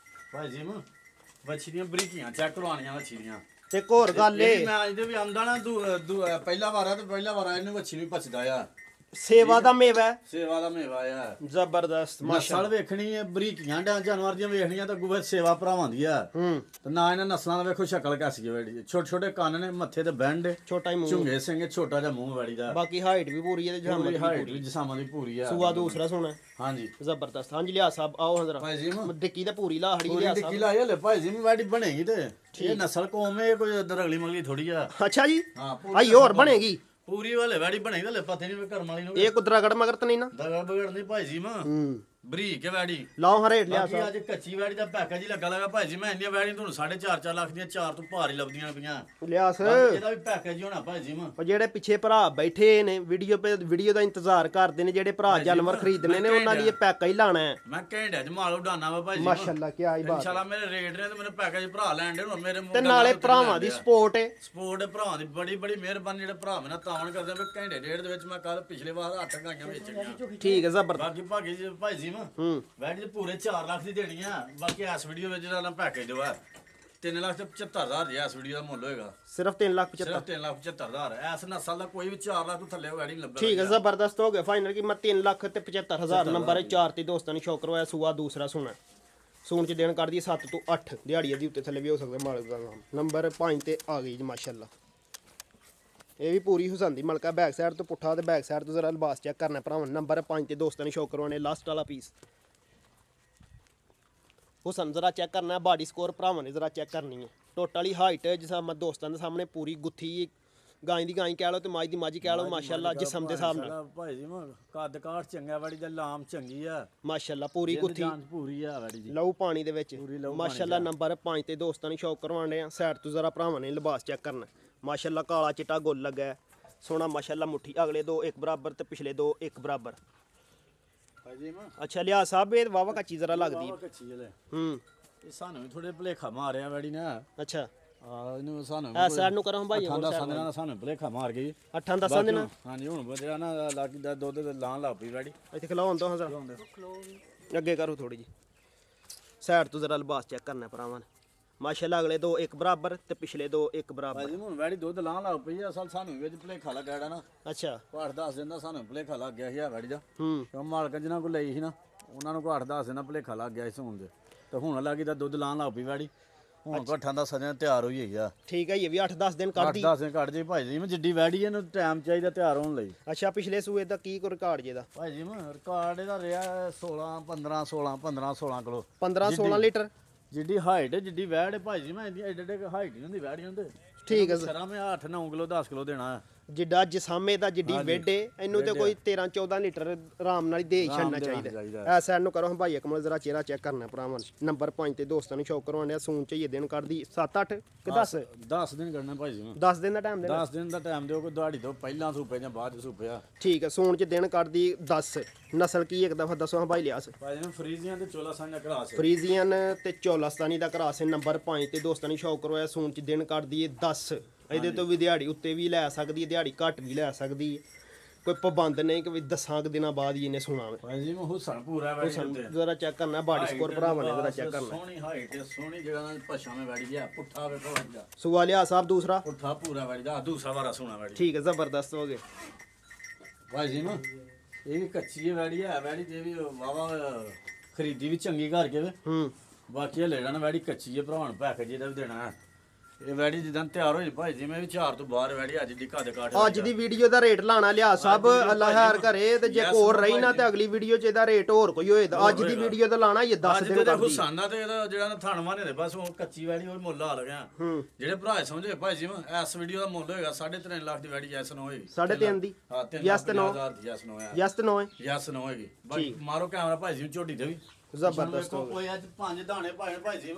ਭਾਈ ਜੀ ਮੈਂ ਵੱਛੀ ਦੀਆਂ ਬਰੀਕੀਆਂ ਚੈੱਕ ਕਰਵਾਉਣੀਆਂ ਵੱਛੀ ਦੀਆਂ ਤੇ ਇੱਕ ਹੋਰ ਗੱਲ ਏ ਮੈਂ ਅੱਜ ਦੇ ਵੀ ਆਂਦਾ ਨਾ ਪਹਿਲਾ ਵਾਰਾ ਤੇ ਪਹਿਲਾ ਵਾਰਾ ਇਹਨੂੰ ਵੱਛੀ ਨੂੰ ਪਚਦਾ ਆ ਸੇਵਾ ਦਾ ਮੇਵਾ ਹੈ। ਸੇਵਾ ਦਾ ਮੇਵਾ ਆ ਜ਼ਬਰਦਸਤ ਨਸਲ ਵੇਖਣੀ ਹੈ ਬਰੀਕੀਆਂ ਜਾਨਵਰ ਦੀਆਂ ਵੇਖਣੀਆਂ ਤਾਂ ਗੁਬਰ ਸੇਵਾ ਭਰਾਵਾਂ ਦੀ ਆ ਹੂੰ ਤੇ ਨਾ ਇਹਨਾਂ ਨਸਲਾਂ ਦਾ ਵੇਖੋ ਸ਼ਕਲ ਕੈਸੀ ਹੈ ਵੈੜੀ ਛੋਟੇ ਛੋਟੇ ਕੰਨ ਨੇ ਮੱਥੇ ਤੇ ਬੈਂਡ ਛੋਟਾ ਹੀ ਮੂੰਹ ਝੁੰਗੇ ਸਿੰਘ ਛੋਟਾ ਜਿਹਾ ਮੂੰਹ ਵੈੜੀ ਦਾ ਬਾਕੀ ਹਾਈਟ ਵੀ ਪੂਰੀ ਹੈ ਤੇ ਪੂਰੀ ਜਹਾਮਤ ਹਾਈਟ ਵੀ ਜਿਸਾਮਾਂ ਦੀ ਪੂਰੀ ਆ ਸੂਆ ਦੂਸਰਾ ਸੋਨਾ ਹਾਂਜੀ ਜ਼ਬਰਦਸਤ ਹਾਂਜੀ ਲਿਆ ਸਾਹਿਬ ਆਓ ਹਜ਼ਰਾ ਭਾਈ ਜੀ ਮੈਂ ਡਿੱਕੀ ਤੇ ਪੂਰੀ ਲਾਹੜੀ ਪੂਰੀ ਲਿਆ ਟਿੱਕੀ ਸਾਹਿਬ ਲਾਈ ਹਲੇ ਭਾਈ ਜੀ ਮੈਂ ਵੈੜੀ ਬਣੇਗੀ ਤੇ ਇਹ ਨਸਲ ਕੌਮ ਹੈ ਕੋਈ ਰਗਲੀ ਮਗਲੀ ਥੋੜੀ ਆ ਅੱਛਾ ਜੀ ਹਾਂ ਆਈ ਹੋਰ ਬਣੇਗੀ ਪੂਰੀ ਵਾਲੇ ਵੈੜੀ ਬਣੇਗੀ ਹਲੇ ਪਤਾ ਨਹੀਂ ਕਰਮ ਵਾਲੀ ਨੂੰ ਇਹ ਕੁਦਰਾਗੜ ਮਗਰ ਤਾਂ ਨਹੀਂ ਨਾ ਦਗਾ ਬਗੜ ਨਹੀਂ ਭਾਈ ਜੀ ਮਾਂ ਹੂੰ ਬਰੀਕ ਵੈੜੀ ਲਾਓ ਹਾਂ ਰੇਟ ਲਿਆ ਬਾਕੀ ਸਾਹਿਬ ਅੱਜ ਕੱਚੀ ਵੈੜੀ ਦਾ ਪੈਕੇਜ ਹੀ ਲੱਗਾ ਭਾਈ ਜੀ। ਮੈਂ ਇੰਨੀਆਂ ਵੈੜੀਆਂ ਤੁਹਾਨੂੰ 4.5 ਲੱਖ ਦੀਆਂ 4 ਤੋਂ ਭਾਰ ਹੀ ਲੱਭਦੀਆਂ ਪਈਆਂ। ਲਿਆਸ ਇਹਦਾ ਵੀ ਪੈਕੇਜ ਹੀ ਹੋਣਾ ਭਾਈ ਜੀ। ਉਹ ਜਿਹੜੇ ਪਿੱਛੇ ਭਰਾ ਬੈਠੇ ਨੇ ਵੀਡੀਓ ਦਾ ਇੰਤਜ਼ਾਰ ਕਰਦੇ ਨੇ, ਜਿਹੜੇ ਭਰਾ ਜਾਨਵਰ ਖਰੀਦਣੇ ਨੇ, ਉਹਨਾਂ ਲਈ ਇਹ ਪੈਕੇਜ ਹੀ ਲਾਣਾ ਹੈ। ਮੈਂ ਘੰਟੇ ਚ ਮਾਲ ਉਡਾਣਾ ਵਾ ਭਾਈ ਜੀ। ਮਾਸ਼ਾਅੱਲਾ ਕੀ ਆਈ ਬਾਤ। ਇਨਸ਼ਾਅੱਲਾ ਮੇਰੇ ਰੇਟ ਨੇ ਤੇ ਮੈਨੂੰ ਪੈਕੇਜ ਭਰਾ ਲੈਣ ਦੇ ਹੁਣ ਮੇਰੇ ਤੇ ਨਾਲੇ ਭਰਾਵਾਂ ਦੀ ਸਪੋਰਟ ਹੈ। ਸਪੋਰਟ ਭਰਾਵਾਂ ਦੀ ਬੜੀ ਬੜੀ ਮਿਹਰਬਾਨੀ। ਜਿਹੜੇ ਭਰਾ ਮੇਰੇ ਨਾਲ ਤਾਵਨ ਕਰਦੇ ਆ, ਘੰਟੇ ਡੇਢ ਦੇ ਵਿੱਚ ਮੈਂ ਕੱਲ ਪਿਛਲੇ ਵਾਰ 8 ਗਾਈਆਂ ਵੇਚ ਗਈਆਂ। ਠੀਕ ਹੈ ਜ਼ਬਰਦਸਤ। ਬਾਕੀ ਭਾਗੀ ਜੀ ਭਾਈ ਜੀ ਵੈਟ ਜੀ ਪੂਰੇ 4 ਲੱਖ ਦੀ ਦੇਣੀ ਆ। ਬਾਕੀ ਇਸ ਵੀਡੀਓ ਵਿੱਚ ਜਿਹੜਾ ਨਾ ਪੈਕੇਜ ਦਵਾ 3,75,000 ਜੀ ਇਸ ਵੀਡੀਓ ਦਾ ਮੁੱਲ ਹੋਏਗਾ। ਸਿਰਫ 3,75,000। ਸਿਰਫ 3,75,000 ਇਸ ਨਸਲ ਦਾ ਕੋਈ ਵੀ 4 ਲੱਖ ਤੋਂ ਥੱਲੇ ਵੈਟ ਨਹੀਂ ਲੱਭਦਾ। ਠੀਕ ਹੈ ਜ਼ਬਰਦਸਤ ਹੋ ਗਿਆ ਫਾਈਨਲ ਕੀ ਮੈਂ 3,75,000 ਨੰਬਰ ਹੈ। 4 ਤੇ ਦੋਸਤਾਂ ਨੇ ਸ਼ੌਕ ਕਰਵਾਇਆ। ਸੂਆ ਦੂਸਰਾ ਸੋਨਾ ਸੂਣ ਚ ਦਿਨ ਕਰਦੀ 7 ਤੋਂ 8 ਦਿਹਾੜੀ ਦੀ ਉੱਤੇ ਥੱਲੇ ਵੀ ਹੋ ਸਕਦਾ ਮਾਲਕ ਦਾ ਨਾਮ। ਨੰਬਰ 5 ਤੇ ਆ ਗਈ ਜੀ ਮਾਸ਼ਾਅੱਲਾ। ਇਹ ਵੀ ਪੂਰੀ ਹੁਸਨ ਦੀ ਮਲਕਾ। ਬੈਕ ਸਾਈਡ ਤੋਂ ਪੁੱਠਾ ਤੇ ਬੈਕ ਸਾਈਡ ਤੋਂ ਜ਼ਰਾ ਲਿਬਾਸ ਚੈੱਕ ਕਰਨਾ ਭਰਾਵਾਂ। ਨੰਬਰ 5 ਤੇ ਦੋਸਤਾਂ ਨੇ ਸ਼ੌਕ ਕਰਵਾਉਣੇ। ਲਾਸਟ ਵਾਲਾ ਪੀਸ ਹੁਸਨ ਜ਼ਰਾ ਚੈੱਕ ਕਰਨਾ। ਬਾਡੀ ਸਕੋਰ ਭਰਾਵਾਂ ਨੇ ਜ਼ਰਾ ਚੈੱਕ ਕਰਨੀ ਹੈ। ਟੋਟਲੀ ਹਾਈਟ ਜਿਸ ਮੈਂ ਦੋਸਤਾਂ ਦੇ ਸਾਹਮਣੇ ਪੂਰੀ ਗੁੱਥੀ ਗਾਂ ਦੀ ਗਾਂ ਕਹਿ ਲਓ ਤੇ ਮਾਝ ਦੀ ਮਾਝ ਕਹਿ ਲਓ। ਮਾਸ਼ਾਅੱਲਾ ਜਿਸਮ ਦੇ ਹਿਸਾਬ ਨਾਲ ਭਾਈ ਜੀ ਕੱਦ ਕਾਠ ਚੰਗਾ ਵੜੀ ਦਾ ਲਾਮ ਚੰਗੀ ਆ। ਮਾਸ਼ਾਅੱਲਾ ਪੂਰੀ ਗੁੱਥੀ ਪੂਰੀ ਆ ਵੜੀ ਦੀ ਲਹੂ ਪਾਣੀ ਦੇ ਵਿੱਚ ਮਾਸ਼ਾਅੱਲਾ। ਨੰਬਰ 5 ਤੇ ਦੋਸਤਾਂ ਨੇ ਸ਼ੌਕ ਕਰਵਾਉਣੇ ਆ। ਸਾਈਡ ਤੋਂ ਜ਼ਰਾ ਭਰਾਵਾਂ ਨੇ ਲਿਬਾਸ ਚੈੱਕ ਕਰਨਾ। ਮਾਸ਼ਾਅੱਲਾ ਕਾਲਾ ਚਿੱਟਾ ਗੁੱਲ ਲੱਗਾ ਹੈ ਸੋਹਣਾ ਮਾਸ਼ਾਅੱਲਾ। ਮੁੱਠੀ ਅਗਲੇ 2 ਇੱਕ ਬਰਾਬਰ ਤੇ ਪਿਛਲੇ 2 ਇੱਕ ਬਰਾਬਰ। ਅੱਛਾ ਲਿਆ ਸਾਹਿਬ ਇਹ ਵਾਵਾ ਕੱਚੀ ਜ਼ਰਾ ਲੱਗਦੀ ਇਹ ਸਾਨੂੰ ਵੀ ਥੋੜੇ ਭਲੇਖਾ ਮਾਰਿਆ ਵੜੀ ਨਾ। ਅੱਛਾ ਇਹਨੂੰ ਸਾਨੂੰ ਐ ਸਾਈਡ ਨੂੰ ਕਰੋ ਭਾਈ। ਠੰਡਾ ਸੰਦਨਾ ਦਾ ਸਾਨੂੰ ਭਲੇਖਾ ਮਾਰ ਗਈ 8-10 ਦਿਨ। ਹਾਂਜੀ ਹੁਣ ਜਿਹੜਾ ਨਾ ਲਾਗੀ ਦਾ ਦੁੱਧ ਤੇ ਲਾਂ ਲਾ ਪਈ ਵੜੀ। ਇੱਥੇ ਖਲਾਉਣ ਦੋ ਜ਼ਰਾ ਅੱਗੇ ਕਰੋ ਥੋੜੀ ਜੀ। ਸਾਈਡ ਤੋਂ ਜ਼ਰਾ ਲਿਬਾਸ ਚੈੱਕ ਕਰਨਾ ਭਰਾਵਾਂ ਨੇ। ਮਾਸ਼ਾਅੱਲਾ ਅਗਲੇ 2 ਇੱਕ ਬਰਾਬਰ ਤੇ ਪਿਛਲੇ 2 ਇੱਕ ਬਰਾਬਰ। ਭਾਜੀ ਹੁਣ ਵੈੜੀ ਦੁੱਧ ਲਾਂ ਲੱਗ ਪਈ ਆ। ਅਸਲ ਸਾਨੂੰ ਵਿੱਚ ਭਲੇਖਾ ਲੱਗਿਆ ਨਾ। ਅੱਛਾ 8-10 ਦਿਨ ਦਾ ਸਾਨੂੰ ਭਲੇਖਾ ਲੱਗ ਗਿਆ ਸੀ ਆ ਵੈੜੀ ਦਾ। ਕਿਉਂ ਮਾਲਕ ਜਿਹਨਾਂ ਕੋਲ ਲਈ ਸੀ ਨਾ ਉਹਨਾਂ ਨੂੰ 8-10 ਦਿਨ ਦਾ ਭਲੇਖਾ ਲੱਗ ਗਿਆ ਸੀ ਸੂਣ ਦੇ। ਤੇ ਹੁਣ ਲੱਗੀ ਦਾ ਦੁੱਧ ਲਾਂ ਲੱਗ ਪਈ ਵੈੜੀ। ਹੁਣ ਘੱਟਾਂ ਦਾ ਸਜਣ ਤਿਆਰ ਹੋਈ ਹੈਗੀ ਆ। ਠੀਕ ਹੈ ਇਹ ਵੀ 8-10 ਦਿਨ ਕੱਢਦੀ। 8-10 ਦਿਨ ਕੱਢ ਜੇ ਭਾਈ ਜੀ। ਮੈਂ ਜਿੱਡੀ ਵੈੜੀ ਇਹਨੂੰ ਟਾਈਮ ਚਾਹੀਦਾ ਤਿਆਰ ਹੋਣ ਲਈ। ਅੱਛਾ ਪਿਛਲੇ ਸੂਏ ਦਾ ਕੀ ਰਿਕਾਰਡ ਜੇ ਦਾ ਭਾਈ ਜੀ ਰਿਕਾਰਡ ਇਹਦਾ ਰਿਹਾ 16 ਕਿਲੋ 15-16 ਲੀਟਰ। ਜਿੱਡੀ ਹਾਈਟ ਹੈ ਜਿੱਡੀ ਵੈੜ ਹੈ ਭਾਈ ਜੀ ਮੈਂ ਇਹਦੀ ਐਡੇ ਹਾਈਟ ਨਹੀਂ ਹੁੰਦੀ ਵੈੜੀਆਂ ਹੁੰਦੇ। ਠੀਕ ਹੈ ਸਰਾਂ ਮੈਂ 8-9 ਕਿਲੋ 10 ਕਿਲੋ ਦੇਣਾ ਹੈ। ਜਿੱਡਾ ਜਸਾਮੇ ਦਾ ਜਿੱਡੀ ਵੇਡੇ ਇਹਨੂੰ ਤੇ ਕੋਈ 13-14 ਲੀਟਰ ਆਰਾਮ ਨਾਲ ਹੀ ਦੇ ਹੀ ਛੱਡਣਾ ਚਾਹੀਦਾ। ਐ ਸਾਈਡ ਨੂੰ ਕਰੋ ਭਾਈ ਕਮਲ ਜ਼ਰਾ ਚਿਹਰਾ ਚੈੱਕ ਕਰਨਾ ਭਰਾਵਾਂ। ਨੰਬਰ 5 ਤੇ ਦੋਸਤਾਂ ਨੂੰ ਸ਼ੌਕ ਕਰਵਾਉਣੇ ਆ। ਸੂਣ ਚ ਇਹ ਦਿਨ ਕੱਢਦੀ 7-8 ਕਿ 10 ਦਿਨ ਕਰਨਾ ਭਾਈ ਜੀ। 10 ਦਿਨ ਦਾ ਟਾਈਮ ਦੇਣਾ। 10 ਦਿਨ ਦਾ ਟਾਈਮ ਦਿਓ ਕੋਈ ਦਿਹਾੜੀ ਤੋਂ ਪਹਿਲਾਂ ਸੂਪੇ ਜਾਂ ਬਾਅਦ ਸੂਪਿਆ। ਠੀਕ ਹੈ ਸੂਣ ਚ ਦਿਨ ਕੱਢਦੀ 10। ਨਸਲ ਕੀ ਇੱਕ ਦਫਾ ਦੱਸੋ ਹਾਂ ਭਾਈ ਲਿਆਸ। ਭਾਈ ਜੀ ਫਰੀਜ਼ੀਆਂ ਤੇ ਚੋਲਾਸਾਂ ਦਾ ਕਰਾਸ ਹੈ। ਫਰੀਜ਼ੀਅਨ ਤੇ ਚੋਲਾਸਤਾਨੀ ਦਾ ਕਰਾਸ ਹੈ। ਨੰਬਰ 5 ਤੇ ਦੋਸਤਾਂ ਨੂੰ ਸ਼ੌਕ ਕਰਵਾਇਆ। ਸੂਣ ਚ ਦਿਨ ਕੱਢਦੀ 10। ਇਹਦੇ ਤੋਂ ਵੀ ਦਿਹਾੜੀ ਉੱਤੇ ਵੀ ਲੈ ਸਕਦੀ ਹੈ ਦਿਹਾੜੀ ਘੱਟ ਵੀ ਲੈ ਸਕਦੀ ਹੈ। ਕੋਈ ਪਾਬੰਦ ਨਹੀਂ ਕਿ ਵੀ 10 ਦਿਨਾਂ ਬਾਅਦ ਹੀ ਇਹਨੇ ਸੁਣਾ ਵੇ। ਭਾਈ ਜੀ ਹੁਸਨ ਪੂਰਾ ਵੈੜੀ ਜ਼ਰਾ ਚੈੱਕ ਕਰਨਾ ਬਾਡੀ ਸਕੋਰ ਭਰਾਵਾਂ ਨੇ ਜ਼ਰਾ ਚੈੱਕ ਕਰਨਾ। ਸੋਹਣੀ ਹਾਈਟ ਸੋਹਣੀ ਜਗ੍ਹਾ ਨਾਲ ਪਛਾ ਮੈਂ ਵੈੜੀ ਗਿਆ ਪੁੱਠਾ ਵੇਖੋ ਵੈੜਾ ਸੁਆ ਲਿਆ ਸਾਹਿਬ ਦੂਸਰਾ ਪੁੱਠਾ ਪੂਰਾ ਵੈੜੀ ਦਾ ਦੂਸਰਾ ਵਾਰਾ ਸੋਹਣਾ ਵੈੜੀ। ਠੀਕ ਹੈ ਜ਼ਬਰਦਸਤ ਹੋ ਗਏ ਭਾਈ ਜੀ ਇਹ ਵੀ ਕੱਚੀ ਵੈੜੀ ਹੈ। ਵੈੜੀ ਤੇ ਵੀ ਵਾਵਾ ਖਰੀਦੀ ਵੀ ਚੰਗੀ ਘਰ ਕੇ ਵੇ। ਬਾਕੀ ਇਹ ਲੈ ਜਾਣਾ ਵੈੜੀ ਕੱਚੀ ਹੈ ਭਰਾਵਾਂ ਪੈਕੇਜ ਇਹਦਾ ਵੀ ਦੇਣਾ ਹੈ। ਇਹ ਵੈੜੀ ਜਿੱਦਾਂ ਤਿਆਰ ਹੋਈ ਭਾਈ ਜੀ ਮੈਂ ਵੀ 4 ਤੋਂ ਬਾਹਰ ਵੈੜੀ ਅੱਜ ਦੀ ਘਾਦੇ ਕਾਟ। ਅੱਜ ਦੀ ਵੀਡੀਓ ਦਾ ਰੇਟ ਲਾਣਾ ਲਿਆ ਸਭ ਅੱਲਾ ਖੈਰ ਕਰੇ ਤੇ ਜੇ ਕੋਰ ਰਹੀ ਨਾ ਤੇ ਅਗਲੀ ਵੀਡੀਓ 'ਚ ਇਹਦਾ ਰੇਟ ਹੋਰ ਕੋਈ ਹੋਏ ਤਾਂ ਅੱਜ ਦੀ ਵੀਡੀਓ ਦਾ ਲਾਣਾ ਇਹ 10 ਦਿਨ ਕਰਦੀ। ਹੁਸਾਨਾ ਤੇ ਇਹਦਾ ਜਿਹੜਾ ਨਾ ਥਣ ਨੇ ਬਸ ਉਹ ਕੱਚੀ ਵੈੜੀ ਉਹ ਮੁੱਲ ਆ ਲਗਿਆ। ਜਿਹੜੇ ਭਰਾ ਸਮਝੇ ਭਾਈ ਜੀ ਇਸ ਵੀਡੀਓ ਦਾ ਮੁੱਲ ਹੋਏਗਾ 3.5 ਲੱਖ ਦੀ ਵੈੜੀ ਜੈਸ ਨੋ ਹੋਏਗੀ। 3.5 ਦੀ ਹਾਂ ਯਸ ਤੇ 9 ਯਸ ਨੋ ਹੈ। ਯਸ ਤੇ 9 ਹੈ ਯਸ ਨੋ ਹੋਏਗੀ। ਬਾਕੀ ਮਾਰੋ ਕੈਮਰਾ ਭਾਈ ਜੀ ਝੋਟੀ ਤੇ ਵੀ ਜ਼ਬਰਦਸਤ ਹੋ ਕੋਈ ਅੱਜ 5 ਦਾਣੇ ਪਾਏ ਭਾਈ ਜੀ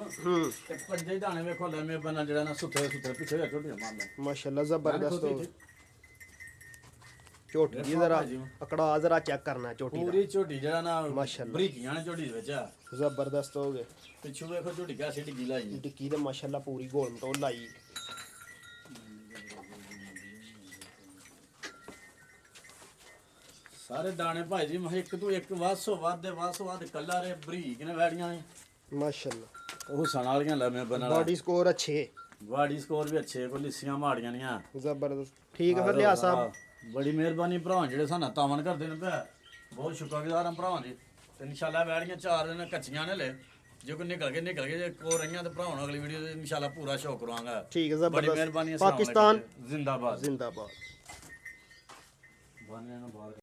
ਤੇ 5 ਦਾਣੇ ਵੇਖੋ ਲੰਮੇ ਬੰਨਾ ਜਿਹੜਾ ਨਾ ਸੁੱਥੇ ਪਿੱਛੇ ਝੋਟੀਆਂ ਮਾਰਦਾ। ਮਾਸ਼ਾਅੱਲਾ ਜ਼ਬਰਦਸਤ ਹੋ ਝੋਟੀ ਦੀ ਜ਼ਰਾ ਅਕੜਾ ਜ਼ਰਾ ਚੈੱਕ ਕਰਨਾ ਝੋਟੀ ਦਾ। ਪੂਰੀ ਝੋਟੀ ਜਿਹੜਾ ਨਾ ਮਾਸ਼ਾਅੱਲਾ ਬਰੀਕੀਆਂ ਨੇ ਝੋਟੀ ਦੇ ਵਿੱਚ ਆ। ਜ਼ਬਰਦਸਤ ਹੋ ਗਏ। ਪਿੱਛੋਂ ਵੇਖੋ ਝੋਟੀ ਕਿਆ ਡਿੱਗੀ ਲਾਈ ਡਿੱਕੀ ਤੇ ਮਾਸ਼ਾਅੱਲਾ ਪੂਰੀ ਗੋਲ ਮਟੋਲ ਲਾਈ। ਸਾਰੇ ਦਾਣੇ ਭਾਈ ਜੀ ਮੈਂ ਇੱਕ ਤੋਂ ਇੱਕ ਵਾਸੋ ਵੱਧ ਕੱਲਾ ਰੇ ਬਰੀਕ ਨੇ ਵੈੜੀਆਂ ਨੇ ਮਾਸ਼ਾਅੱਲਾ। ਉਹ ਸਣ ਵਾਲੀਆਂ ਲੰਮੇ ਬਣਾ ਬਾਡੀ ਸਕੋਰ ਅੱਛੇ ਬਾਡੀ ਸਕੋਰ ਵੀ ਅੱਛੇ ਕੋ ਲਿੱਸੀਆਂ ਮਾੜੀਆਂ ਨਹੀਂ ਆ। ਜ਼ਬਰਦਸਤ ਠੀਕ ਹੈ ਫਿਰ ਲਿਆ ਸਾਹਿਬ ਬੜੀ ਮਿਹਰਬਾਨੀ ਭਰਾ ਜਿਹੜੇ ਸਾਨੂੰ ਤਾਵਨ ਕਰਦੇ ਨੇ ਭਰਾ ਬਹੁਤ ਸ਼ੁਕਰਗੁਜ਼ਾਰ ਹਾਂ ਭਰਾਵਾਂ ਦੀ। ਤੇ ਇਨਸ਼ਾਅੱਲਾ ਵੈੜੀਆਂ 4 ਦਿਨ ਕੱਚੀਆਂ ਨੇ ਲੈ ਜੇ ਕੋਈ ਨਿਕਲ ਗਏ ਜੇ ਕੋ ਰਹੀਆਂ ਤੇ ਭਰਾਵਾਂ ਅਗਲੀ ਵੀਡੀਓ ਤੇ ਇਨਸ਼ਾਅੱਲਾ ਪੂਰਾ ਸ਼ੌਕ ਕਰਾਂਗਾ। ਠੀਕ ਹੈ ਬੜੀ ਜ਼ਬਰਦਸਤ। ਮਿਹਰਬਾਨੀ। ਪਾਕਿਸਤਾਨ ਜ਼ਿੰਦਾਬਾਦ ਜ਼ਿੰਦਾਬਾਦ। ਬਾਨੀਆਂ ਨੂੰ ਬਾਹਰ